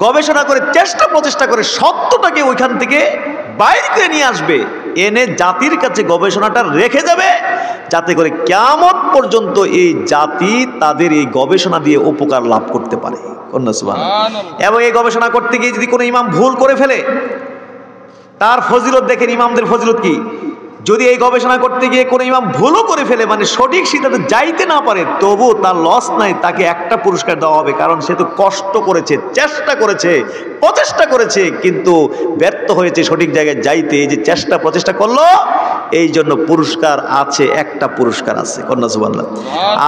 গবেষণা করে, চেষ্টা প্রচেষ্টা করে সত্যটাকে ওইখান থেকে বাইরে করে নিয়ে আসবে। এনে জাতির কাছে গবেষণাটা রেখে যাবে, যাতে করে কিয়ামত পর্যন্ত এই জাতি তাদের এই গবেষণা দিয়ে উপকার লাভ করতে পারে। এবং এই গবেষণা করতে গিয়ে যদি কোনো ইমাম ভুল করে ফেলে, তার ফজিলত দেখেন, ইমামদের ফজিলত কি। যদি এই গবেষণা করতে গিয়ে কোনো ইমাম ভুলও করে ফেলে, মানে সঠিক সিদ্ধান্তে যাইতে না পারে, তবু তার লস নাই, তাকে একটা পুরস্কার দেওয়া হবে, কারণ সে তো কষ্ট করেছে, চেষ্টা করেছে, প্রচেষ্টা করেছে, কিন্তু ব্যর্থ হয়েছে সঠিক জায়গায় যাইতে। এই যে চেষ্টা প্রচেষ্টা করলো, এই জন্য পুরস্কার আছে, একটা পুরস্কার আছে, কন্যা সুবহানাল্লাহ।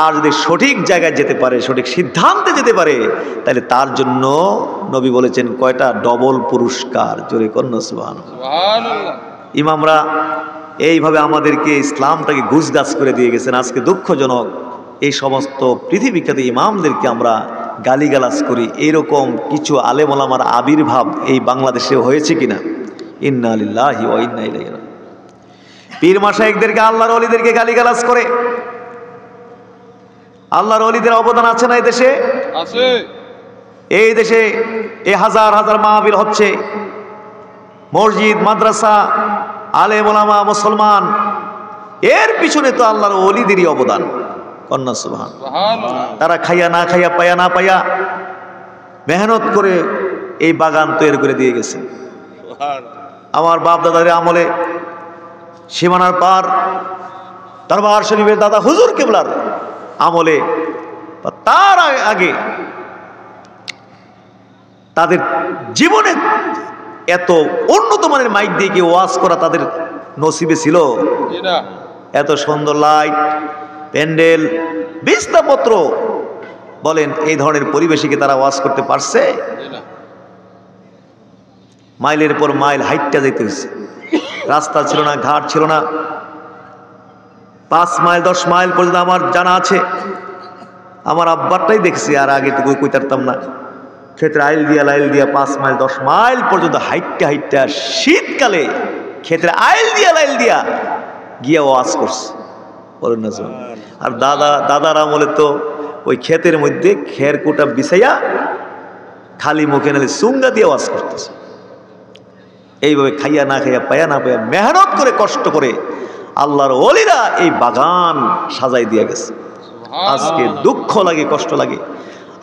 আর যদি সঠিক জায়গায় যেতে পারে, সঠিক সিদ্ধান্তে যেতে পারে, তাহলে তার জন্য নবী বলেছেন কয়টা? ডবল পুরস্কার। জোরে কন্যা সুবহানাল্লাহ। ইমামরা এইভাবে আমাদেরকে ইসলামটাকে গুজগাছ করে দিয়ে গেছেন। আজকে দুঃখজনক, এই সমস্ত পৃথিবীখ্যাত ইমামদেরকে আমরা গালিগালাজ করি, এরকম কিছু আলেম ওলামার আবির্ভাব এই বাংলাদেশে হয়েছে কিনা? ইন্না লিল্লাহি ওয়া ইন্না ইলাইহি রাজিউন। পীর মাশায়েখদেরকে, আল্লাহর ওলিদেরকে গালিগালাজ করে। আল্লাহর ওলিদের অবদান আছে না এই দেশে? আছে। এই দেশে এই হাজার হাজার মাহফিল হচ্ছে, মসজিদ, মাদ্রাসা, আলেম ওলামা, মুসলমান, এর পিছনে তো আল্লাহর ওলিদেরই অবদান। কন্যা সুবহানাল্লাহ। তারা খাইয়া না খাইয়া, পায়া না পায়া, মেহনত করে এই বাগান তৈরি করে দিয়ে গেছে। আমার বাপ দাদাদের আমলে সীমানার পার দরবার শরীফের দাদা হুজুর কেবলার আমলে, তার আগে তাদের জীবনে এত উন্নত মানের মাইক দিয়ে কি ওয়াজ করা তাদের নসিবে ছিল? এত সুন্দর লাইট, প্যান্ডেল, বিস্তাপত্র, বলেন এই ধরনের পরিবেশে কি তারা ওয়াজ করতে পারছে? মাইলের পর মাইল হাইটটা যেতে হয়েছে, রাস্তা ছিল না, ঘাট ছিল না। 5 মাইল 10 মাইল পর্যন্ত আমার জানা আছে, আমার আব্বারটাই দেখছি, আর আগে তো কই তারতাম না। ক্ষেত্রে আইল দিয়া 5 মাইল 10 মাইল পর্যন্ত হাইটটা শীতকালে ক্ষেত্রে আইল দিয়া গিয়া ওয়াজ করছে, বলেন না। আর দাদার আমলে তো ওই ক্ষেতের মধ্যে খের কোটা বিছাইয়া খালি মুখে নালে সুঙ্গা দিয়ে ওয়াজ করতেছে। এইভাবে খাইয়া না খাইয়া, পায়া না পায়া, মেহনত করে, কষ্ট করে আল্লাহর ওলিরা এই বাগান সাজাই দিয়ে গেছে। আজকে দুঃখ লাগে, কষ্ট লাগে,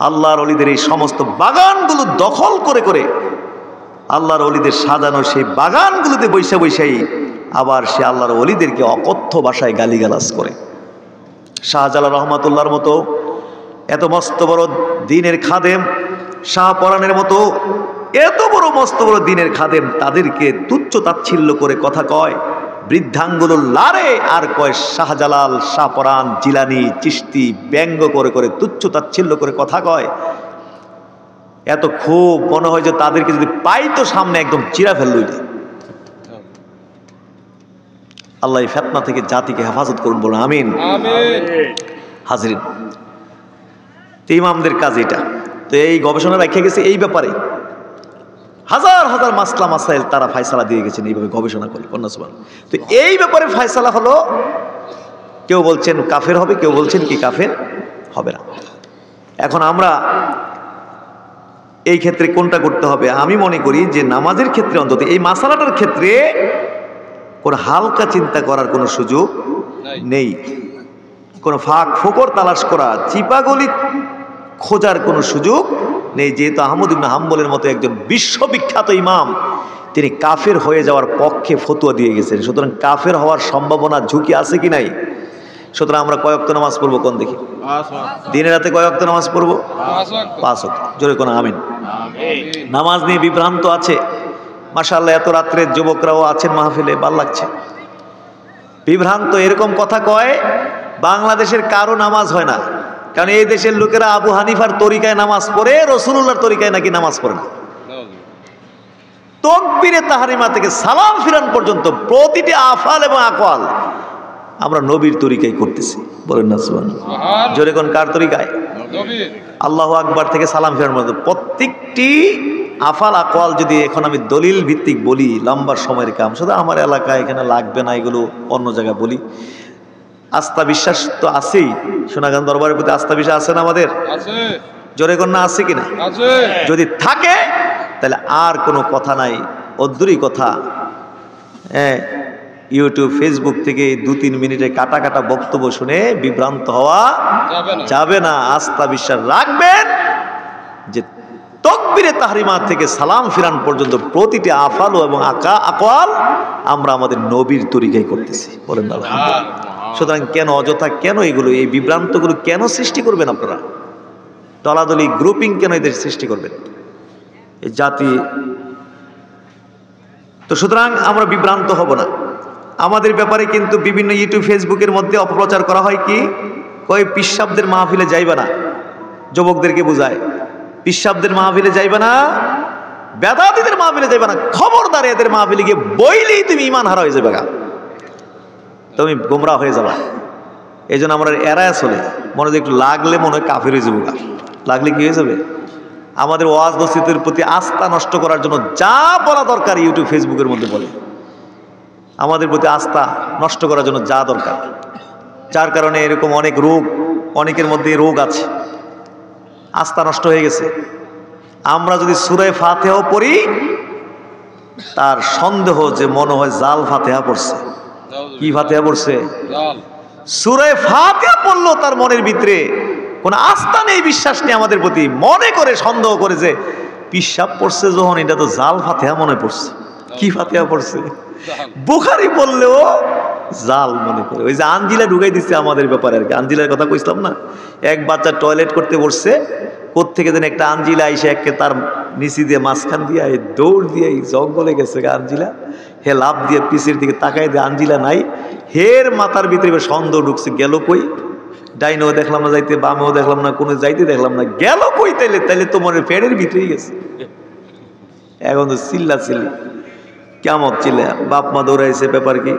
আল্লাহর ওলিদের এই সমস্ত বাগানগুলো দখল করে করে আল্লাহর ওলিদের সাজানো সেই বাগানগুলোতে বৈশাই আবার সে আল্লাহর ওলিদেরকে অকথ্য ভাষায় গালিগালাজ করে। শাহজালাল রহমাতুল্লাহর মতো এত মস্ত বড় দ্বীনের খাদেম, শাহপরানের মতো এত বড় মস্ত বড় দ্বীনের খাদেম, তাদেরকে তুচ্ছ তাচ্ছিল্য করে কথা কয়, বৃদ্ধাঙ্গুলো লারে আর কয় শাহজালাল, শাহপরান, জিলানি, চিশতি, ব্যঙ্গ করে করে তুচ্ছ তাচ্ছিল্য করে কথা কয়। এত খুব মনে হয় যে তাদেরকে যদি পাইতো সামনে একদম চিরা ফেললই। আল্লাহ এই ফিতনা থেকে জাতিকে হেফাজত করুন, বলুন আমিন। হাজরিন, ইমামদের কাজ এটা। তো এই গবেষণা রেখে গেছে এই ব্যাপারে হাজার হাজার মাসলা মাসাইল তারা ফয়সালা দিয়ে গেছেন এইভাবে গবেষণা করে। কন্যা সুবহানাল্লাহ। তো এই ব্যাপারে ফয়সালা হলো, কেউ বলছেন কাফের হবে, কেউ বলছেন কি কাফের হবে না। এখন আমরা এই ক্ষেত্রে কোনটা করতে হবে? আমি মনে করি যে নামাজের ক্ষেত্রে অন্তত এই মাসালাটার ক্ষেত্রে কোন হালকা চিন্তা করার কোনো সুযোগ নেই, কোন ফাঁক ফোকর তালাশ করা, চিপাগলি খোঁজার কোনো সুযোগ নেই। যেহেতু আহমদ ইবনে হাম্বলের মতো একজন বিশ্ববিখ্যাত ইমাম, তিনি কাফের হয়ে যাওয়ার পক্ষে ফতোয়া দিয়ে গেছেন। সুতরাং কাফের হওয়ার সম্ভাবনা, ঝুঁকি আছে কি নাই? সুতরাং আমরা কয় ওয়াক্ত নামাজ পড়বো? কোন দেখি দিনে রাতে কয় ওয়াক্ত নামাজ পড়বো? 5 ওয়াক্ত। জোরে কোন আমিন। নামাজ নিয়ে বিভ্রান্ত আছে, মাশাআল্লাহ এত রাত্রে যুবকরাও আছেন মাহফিলে, ভাল লাগছে। বিভ্রান্ত এরকম কথা কয়, বাংলাদেশের কারো নামাজ হয় না, কারণ এই দেশের লোকেরা আবু হানিফার তরিকায় নামাজ পড়ে, রাসূলুল্লাহর তরিকায় নাকি নামাজ পড়ে না। তাকবীরে তাহরিমা থেকে সালাম ফিরান পর্যন্ত প্রতিটি আফাল এবং আকওয়াল আমরা নবীর তরিকায় করতেছি, বলেন না সুবহানাল্লাহ। জোরে কোন কার তরিকায়? আল্লাহু আকবার থেকে সালাম ফিরান পর্যন্ত প্রত্যেকটি আফাল আকওয়াল যদি এখন আমি দলিল ভিত্তিক বলি, লম্বা সময়ের কাম, শুধু আমার এলাকায় এখানে লাগবে না, এগুলো অন্য জায়গায় বলি। আস্থা বিশ্বাস তো আছেই, সোনাগান দরবারের প্রতি আস্থা বিশ্বাস আছে না আমাদের? জোরে কোন না আছে কিনা? যদি থাকে তাহলে আর কোনো কথা নাই, অদ্দুরই কথা। ইউটিউব ফেসবুক থেকে 2-3 মিনিটে কাটা কাটা বক্তব্য শুনে বিভ্রান্ত হওয়া যাবে না। আস্থা বিশ্বাস রাখবেন যে তাকবীরে তাহরিমা থেকে সালাম ফিরান পর্যন্ত প্রতিটি আফাল এবং আকওয়াল আমরা আমাদের নবীর তরিকায় করতেছি। বলেন আলহামদুলিল্লাহ। সুতরাং কেন অযথা কেন এগুলো, এই বিভ্রান্তগুলো কেন সৃষ্টি করবেন আপনারা? দলাদলি গ্রুপিং কেন এদের সৃষ্টি করবেন? এই জাতি তো, সুতরাং আমরা বিভ্রান্ত হব না। আমাদের ব্যাপারে কিন্তু বিভিন্ন ইউটিউব ফেসবুকের মধ্যে অপপ্রচার করা হয় কি, কই পিশাবদের মাহফিলে যাইবা না, যুবকদেরকে বোঝায় পিশাবদের মাহফিলে যাইবা না, বেদাতীদের মাহফিলে যাইবা না, খবরদার এদের মাহফিলে গিয়ে বইলেই তুমি ঈমান হারা হয়ে যাবে, তুমি গোমরা হয়ে যাবা। এই জন্য আমরা এড়ায় চলে, মনে হয় একটু লাগলে মনে হয় কাফের হয়ে যাবো, লাগলে কি হয়ে যাবে। আমাদের ওয়াজ নসিহতের প্রতি আস্থা নষ্ট করার জন্য যা বলা দরকার ইউটিউব ফেসবুকের মধ্যে বলে, আমাদের প্রতি আস্থা নষ্ট করার জন্য যা দরকার, যার কারণে এরকম অনেক রোগ, অনেকের মধ্যে রোগ আছে, আস্থা নষ্ট হয়ে গেছে। আমরা যদি সূরা ফাতিহা পড়ি, তার সন্দেহ যে মনে হয় জাল ফাতিহা পড়ছে। কি ফাতিহা পড়ছে? সূরা ফাতিহা পড়লো, তার মনের ভিতরে কোনো আস্থা নেই, বিশ্বাস নেই আমাদের প্রতি, মনে করে সন্দেহ করে যে পিশাব পড়ছে যখন, এটা তো জাল ফাতিহা মনে পড়ছে। কি ফাতিহা পড়ছে? বুখারী পড়লেও জাল মনে করে। ওই যে আঞ্জিলা ঢুকাই দিচ্ছে আমাদের ব্যাপারে আর কি। আঞ্জিলার কথা কইছিলাম না, এক বাচ্চা টয়লেট করতে বসছে, কোত্থেকে যেন একটা আঞ্জিলা আইসে একে তার নিচি দিয়ে মাঝখান দিয়ে দৌড় দিয়ে জঙ্গলে গেছে আঞ্জিলা, হে লাভ দিয়ে পিছের দিকে তাকাই দিয়ে আঞ্জিলা নাই, হের মাথার ভিতরে সন্দেহ ঢুকছে, গেল কই, ডাইনেও দেখলাম না যাইতে, বামেও দেখলাম না, কোনো যাইতে দেখলাম না, গেল কই, তাইলে তোমার পেটের ভিতরেই গেছে। এখন তো চিল্লা চিল্লি, কেমন চিল্লা, বাপ মা দৌড়াইছে, ব্যাপার কি,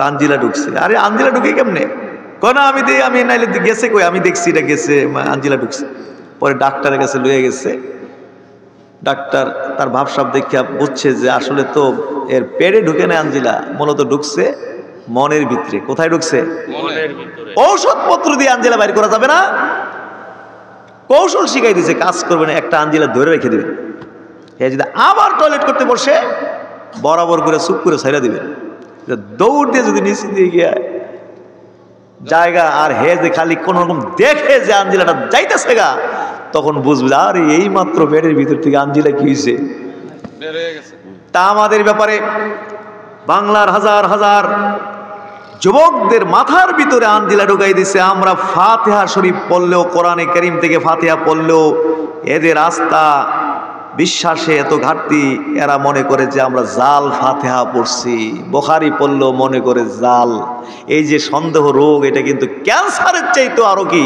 আঞ্জিলা ঢুকছে। আরে আঞ্জিলা ঢুকে কেমনে? না আমি নাইলে গেছে কই, আমি দেখছি এটা গেছে, আঞ্জিলা ঢুকছে। পরে ডাক্তারের কাছে লইয়া গেছে, ডাক্তার তার ভাবসাব দেখিয়া বুঝছে যে আসলে তো এর পেটে ঢুকে না আঞ্জিলা, মূলত ঢুকছে মনের ভিতরে। কোথায় ঢুকছে? ঔষধপত্র দিয়ে আঞ্জিলা বাইর করা যাবে না, কৌশল শিখাই দিয়েছে, কাজ করবে না, একটা আঞ্জিলা ধরে রেখে দিবেন, হে যদি আবার টয়লেট করতে বসে বরাবর করে চুপ করে ছাইরা দিবেন, দৌড় দিয়ে যদি নিচে দিয়ে গিয়া জায়গা আর হে যে খালি কোন রকম দেখে যে আঞ্জিলাটা যাইতেছে গা, তখন বুঝবে আর এই মাত্র পেটের ভিতর থেকে আঞ্জিলা কি হয়েছে। তা আমাদের ব্যাপারে বাংলার হাজার হাজার যুবকদের মাথার ভিতরে আঞ্জিলা ঢুকাই দিছে। আমরা ফাতিহা শরীফ পড়লেও, কোরআনে কারীম থেকে ফাতিহা পড়লেও এদের আস্থা বিশ্বাসে এত ঘাটতি, এরা মনে করে যে আমরা জাল ফাতিহা পড়ছি। বুখারী পড়লেও মনে করে জাল। এই যে সন্দেহ রোগ, এটা কিন্তু ক্যান্সারের চাইতে আরো কি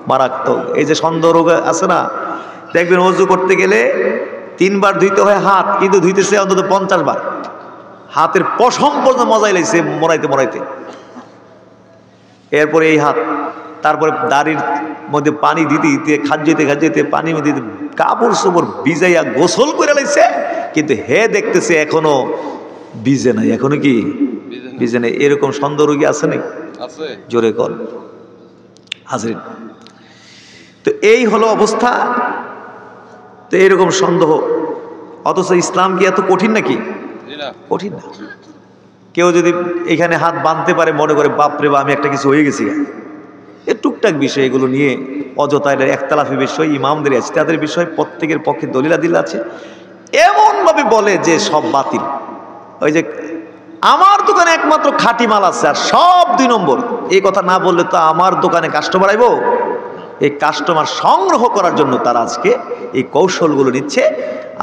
মারাত্মক। এই যে সন্দেহ রোগ আছে না, দেখবেন ওযু করতে গেলে 3 বার ধুইতে হয় হাত, কিন্তু ধুইতেছে অন্তত 50 বার। হাতের পশম পর্যন্ত মজাই লাগছে মরাইতে মরাইতে। এরপরে এই হাত, তারপরে দাড়ির মধ্যে পানি দিতে দিতে, খাদ্যতে পানির মধ্যে কাপড় চোপড় ভিজাইয়া গোসল করে লাইছে, কিন্তু হে দেখতেছে এখনো ভিজে নাই, এখনো কি ভিজে নাই। এরকম সন্দেহ রোগী আছে নাকি? জোরে কর হাজরিন। তো এই হলো অবস্থা। তো এইরকম সন্দেহ, অথচ ইসলাম কি এত কঠিন নাকি? কঠিন না। কেউ যদি এখানে হাত বাঁধতে পারে, মনে করে বাপরে বা আমি একটা কিছু হয়ে গেছি, এর টুকটাক বিষয়, এগুলো নিয়ে অযথা এটা একতলাফি বিষয়। ইমামদের আছে, তাদের বিষয় প্রত্যেকের পক্ষে দলিল আছে, এমনভাবে বলে যে সব বাতিল। ওই যে আমার দোকানে একমাত্র খাঁটি মাল আছে আর সব 2 নম্বর, এই কথা না বললে তো আমার দোকানে কাস্টমার আইব। এই কাস্টমার সংগ্রহ করার জন্য তারা আজকে এই কৌশলগুলো নিচ্ছে।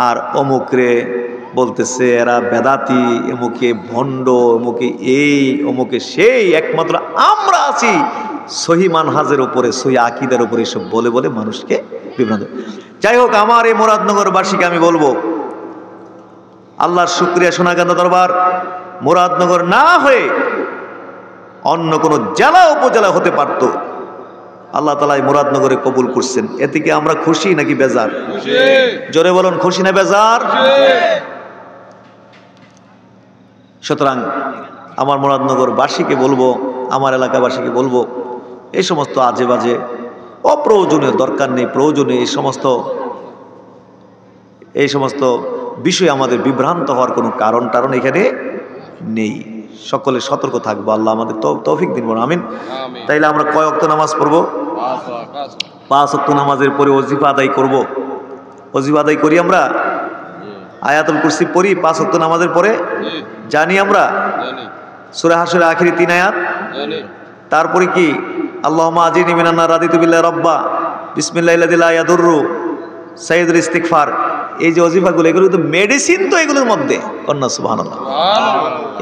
আর অমুকরে বলতেছে এরা বেদাতি, অমুকে ভণ্ড, অমুকে এই, অমুকে সেই, একমাত্র আমরা আছি সহি মানহাজের উপরে, সহি আকীদার উপরে, এসব বলে বলে মানুষকে বিভ্রান্ত। যাই হোক, আমার এই মুরাদনগরবাসীকে আমি বলবো, আল্লাহর শুকরিয়া, সোনাকান্দা দরবার মুরাদনগর না হয়ে অন্য কোনো জেলা উপজেলা হতে পারত। আল্লাহ তাআলা মুরাদনগরে কবুল করছেন, এতে কি আমরা খুশি নাকি বেজার? জোরে বলুন, খুশি না বেজার? সুতরাং আমার মুরাদনগরবাসীকে বলবো, আমার এলাকাবাসীকে বলবো, এই সমস্ত আজে বাজে অপ্রয়োজনীয়, দরকার নেই, প্রয়োজনীয় এই সমস্ত বিষয়ে আমাদের বিভ্রান্ত হওয়ার কোনো কারণ এখানে নেই। সকলে সতর্ক থাকবো। আল্লাহ আমাদের তৌফিক দিন, বলুন আমিন। তাইলে আমরা কয় ওয়াক্ত নামাজ পড়বো? 5 ওয়াক্ত নামাজের পরে ওজিফা আদায় করব। ওজিফা আদায় করি আমরা, আয়াতুল কুরসি পড়ি 5 ওয়াক্ত নামাজের পরে, জানি আমরা সূরা হাশরের আখিরি 3 আয়াত, তারপরে কি আল্লাহুম্মা আজিরনি মিনান নার রাদিতু বিল্লাহি রাব্বা বিসমিল্লাহিল্লাযী লা ইয়াদুররু সাইয়্যিদুল ইস্তিগফার। এই যে ওজিফাগুলো, এগুলো তো মেডিসিন, তো এগুলোর মধ্যে কন্যা সুবহানাল্লাহ,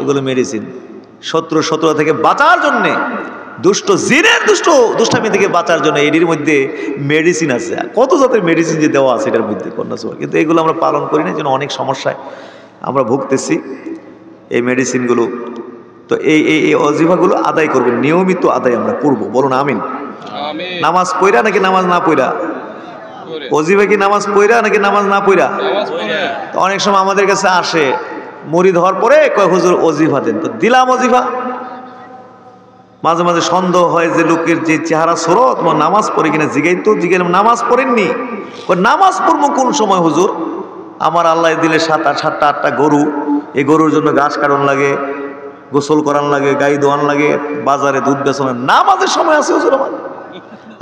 এগুলো মেডিসিন। শত্রু থেকে বাঁচার জন্যে, দুষ্ট জিনের দুষ্টামি থেকে বাঁচার জন্য এটির মধ্যে মেডিসিন আছে। কত জাতের মেডিসিন যে দেওয়া আছে এটার মধ্যে কন্যা সুবহানাল্লাহ, কিন্তু এগুলো আমরা পালন করি না, জন্য অনেক সমস্যায় আমরা ভুগতেছি এই মেডিসিনগুলো। তো এই ওজিফাগুলো আদায় করবেন, নিয়মিত আদায় আমরা করবো, বলুন আমিন। নামাজ পড়া নাকি নামাজ না পড়া? ওজিফা কি নামাজ পড়া নাকি নামাজ না পড়া? তো অনেক সময় আমাদের কাছে আসে মুরিদ হওয়ার পরে কয় হুজুর ওজিফা দেন, তো দিলাম ওজিফা। মাঝে মাঝে সন্দেহ হয় যে লোকের যে চেহারা সুরত, তোমার নামাজ পড়ে কিনা জিগাইলাম নামাজ পড়েননি। নামাজ পড়বো কোন সময় হুজুর? আমার আল্লাহ দিলে 7-8টা 8টা গরু, এই গরুর জন্য ঘাস কাটন লাগে, গোসল করান লাগে, গাই দোয়ান লাগে, বাজারে দুধ বেচনের নামাজের সময় আছে হুজুর আমার।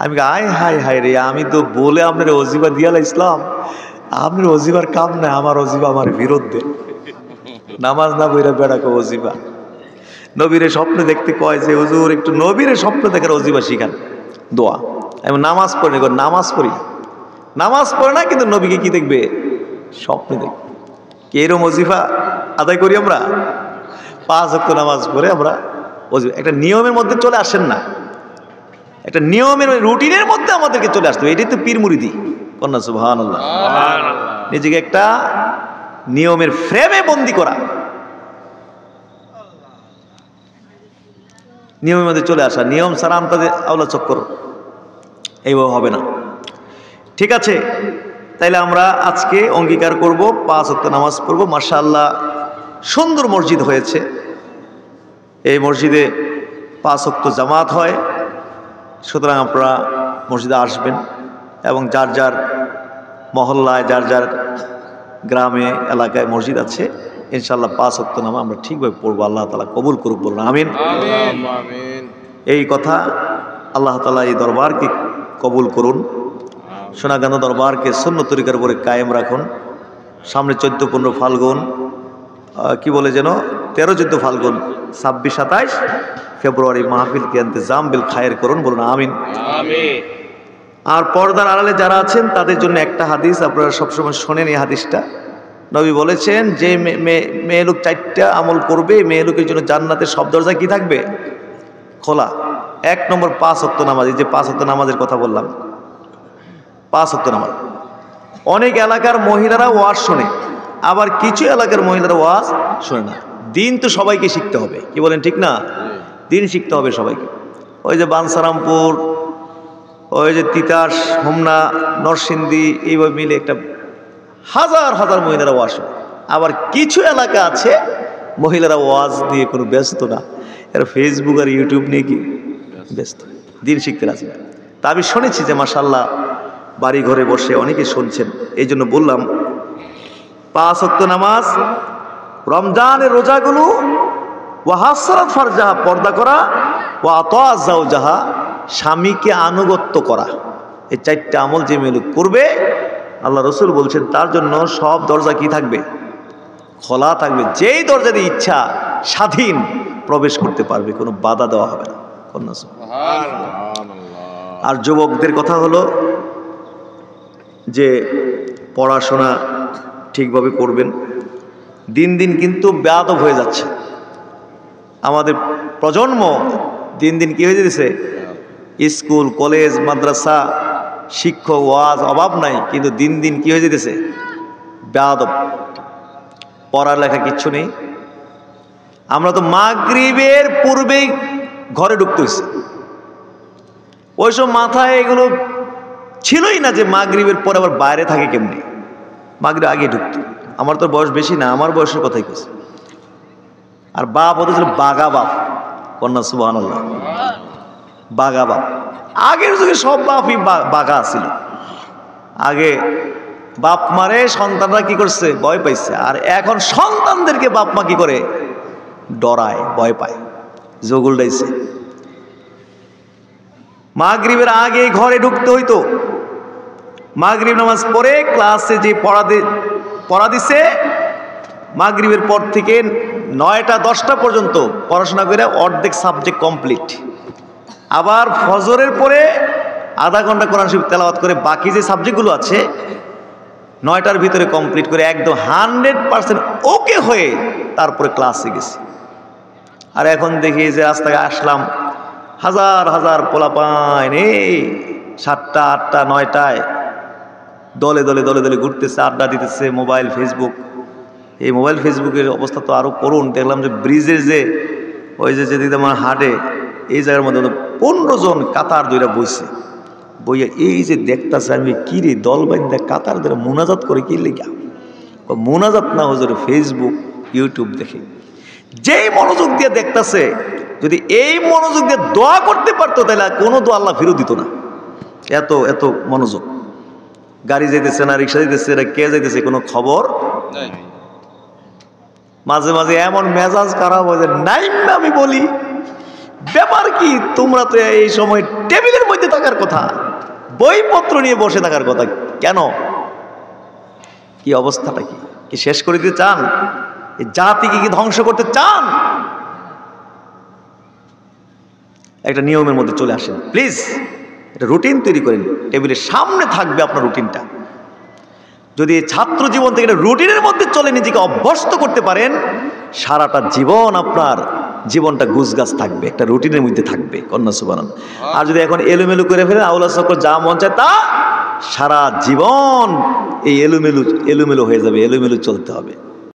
আমি আয় হায় হায় রে, আমি তো বলে আপনার ওজিফা দিয়াল ইসলাম, আপনার ওজিফার কাম নাই, আমার ওজিফা আমার বিরুদ্ধে। নামাজ না বইরা বেড়াকে ওজিফা। নবীরে স্বপ্নে দেখতে কয় যে হুজুর একটু নবীরে স্বপ্ন দেখার ওজিফা শিখান, দোয়া। আমি নামাজ পড়ি না, নামাজ পড়ে না, কিন্তু নবীকে কি দেখবে? স্বপ্নে দেখবে। কি এরকম ওজিফা আদায় করি আমরা? 5 ওয়াক্ত নামাজ পড়ে আমরা ওজিফা একটা নিয়মের মধ্যে চলে আসেন না, একটা নিয়মের রুটিনের মধ্যে আমাদেরকে চলে আসতে হবে। এটাই তো পীর মুরিদি, কন্যা সুবহানাল্লাহ। নিজেকে একটা নিয়মের ফ্রেমে বন্দি করা, নিয়মের মধ্যে চলে আসা। নিয়ম ছাড়া আমাদের আওলা চক্কর, এইভাবে হবে না। ঠিক আছে, তাইলে আমরা আজকে অঙ্গীকার করব 5 ওয়াক্ত নামাজ পড়বো। মাশাআল্লাহ সুন্দর মসজিদ হয়েছে, এই মসজিদে 5 ওয়াক্ত জামাত হয়। সুতরাং আপনারা মসজিদে আসবেন এবং যার যার মহল্লায়, যার যার গ্রামে এলাকায় মসজিদ আছে, ইনশাআল্লাহ 5 ওয়াক্ত নামাজ আমরা ঠিকভাবে পড়বো। আল্লাহ তাআলা কবুল করুক, বলুন আমিন। এই কথা আল্লাহ তাআলা এই দরবারকে কবুল করুন, সোনাগানো দরবারকে সুন্নত তরিকার উপরে কায়েম রাখুন। সামনে 14-15 ফাল্গুন, কি বলে যেন 13-14 ফাল্গুন, 26-27 ফেব্রুয়ারি মাহফিলকে ইন্তজাম বিল খায়ের করুন, বলুন আমিন। আর পর্দার আড়ালে যারা আছেন তাদের জন্য একটা হাদিস আপনারা সবসময় শোনেন। এই হাদিসটা নবী বলেছেন যে মেয়ে লোক 4টা আমল করবে, মেয়ে লোকের জন্য জান্নাতের সব দরজা কি থাকবে? খোলা। 1 নম্বর 5 ওয়াক্ত নামাজ। এই যে 5 ওয়াক্ত নামাজের কথা বললাম, 5 ওয়াক্ত নামাজ। অনেক এলাকার মহিলারা ওয়াজ শোনে, আবার কিছু এলাকার মহিলারা ওয়াজ শোনে না। দিন তো সবাইকে শিখতে হবে, কি বলেন ঠিক না? দিন শিখতে হবে সবাইকে। ওই যে বানসারামপুর, ওই যে তিতাস, হোমনা, নরসিংদী, এইভাবে মিলে একটা হাজার হাজার মহিলারা ওয়াজ শোনে। আবার কিছু এলাকা আছে মহিলারা ওয়াজ নিয়ে কোনো ব্যস্ত না, এরা ফেসবুক আর ইউটিউব নিয়ে কি ব্যস্ত, দিন শিখতে রাজি না। তা আমি শুনেছি যে মাশাআল্লাহ বাড়ি ঘরে বসে অনেকে শুনছেন, এই জন্য বললাম 5 ওয়াক্ত নামাজ, রমজানের রোজাগুলো, ওয়াহাসরাত ফারজাহা পর্দা করা, ওয়া আতা যাওজাহা স্বামীকে আনুগত্য করা, এই 4টা আমল যে মেয়ে করবে, আল্লাহ রসুল বলছেন তার জন্য সব দরজা কি থাকবে? খোলা থাকবে। যেই দরজা দিয়ে ইচ্ছা স্বাধীন প্রবেশ করতে পারবে, কোনো বাধা দেওয়া হবে না। আর যুবকদের কথা হলো যে পড়াশোনা ঠিকভাবে করবেন। দিন দিন কিন্তু বেয়াদব হয়ে যাচ্ছে আমাদের প্রজন্ম, দিন দিন কি হয়ে যেতেছে? স্কুল, কলেজ, মাদ্রাসা, শিক্ষক, ওয়াজ অভাব নাই, কিন্তু দিন দিন কি হয়ে যেতেছে? বেয়াদব। পড়ালেখা কিচ্ছু নেই। আমরা তো মাগরিবের পূর্বেই ঘরে ঢুকতে হয়েছে, ওইসব মাথায় এগুলো ছিলই না যে মাগরিবের পরে আবার বাইরে থাকে কেমনি। মাগরিব আগে ঢুকতো। আমার তো বয়স বেশি না, আমার বয়সের কথাই কইছে। আর বাপ হতে ছিল বাগা বাপ, কন্যা সুবহানাল্লাহ, বাগা বাপ। আগের যুগে সব বাপই বাগা ছিল। আগে বাপ মারে সন্তানরা কি করছে? ভয় পাইছে। আর এখন সন্তানদেরকে বাপ মা কি করে? ডরায়, ভয় পায়, জগুল ডাইছে। মাগরিবের আগে ঘরে ঢুকতে হইতো। মাগরিব নামাজ পড়ে ক্লাসে যে পড়া দিছে, মাগরিবের পর থেকে 9টা 10টা পর্যন্ত পড়াশোনা করে অর্ধেক সাবজেক্ট কমপ্লিট। আবার ফজরের পরে আধা ঘন্টা কোরআন শরীফ তেলাওয়াত করে বাকি যে সাবজেক্টগুলো আছে 9টার ভিতরে কমপ্লিট করে একদম 100% ওকে হয়ে তারপরে ক্লাসে গেছি। আর এখন দেখি যে রাস্তায় আসলাম, হাজার হাজার পোলাপাইন এই 7টা 8টা 9টায় দলে দলে দলে দলে ঘুরতেছে, আড্ডা দিতেছে, মোবাইল ফেসবুক। এই মোবাইল ফেসবুকের অবস্থা তো আরও করুন। দেখলাম যে ব্রিজের যে ওই যে যেদিকে আমার হাটে এই জায়গার মধ্যে 15 জন কাতার ধরে বইছে, বইয়া এই যে দেখতেছে আমি কি রে দল বাইন্দা কাতার ধরে মোনাজাত করে কি লেগা, মোনাজাত না হুজুর ফেসবুক ইউটিউব দেখে। যেই মনোযোগ দিয়ে দেখতেছে, যদি এই মনোযোগ দিয়ে দোয়া করতে পারতো তাহলে কোনো দোয়া আল্লাহ ফিরত দিত না। এত এত মনোযোগ। গাড়ি যাইতেছে না, রিক্সা যাইতেছে না, কে যাইতেছে কোনো খবর নাই। মাঝে মাঝে এমন মেজাজ খারাপ হয়ে যায়, নাইম না আমি বলি ব্যাপার কি, তোমরা তো এই সময় টেবিলের মধ্যে থাকার কথা, বইপত্র নিয়ে বসে থাকার কথা, কেন? কি অবস্থাটা কি? কি শেষ করে দিতে চান? এই জাতিকে কি ধ্বংস করতে চান? একটা নিয়মের মধ্যে চলে আসেন প্লিজ, একটা রুটিন তৈরি করেন, টেবিলের সামনে থাকবে আপনার রুটিনটা। যদি এই ছাত্র জীবন থেকে রুটিনের মধ্যে চলে নিজেকে অভ্যস্ত করতে পারেন, সারাটা জীবন আপনার জীবনটা গুছগাছ থাকবে, একটা রুটিনের মধ্যে থাকবে। কন্যা সুবহানাল্লাহ। আর যদি এখন এলোমেলো করে ফেলেন, আউলা চক্কর যা মন চায় তা, সারা জীবন এই এলোমেলো হয়ে যাবে, এলোমেলো চলতে হবে।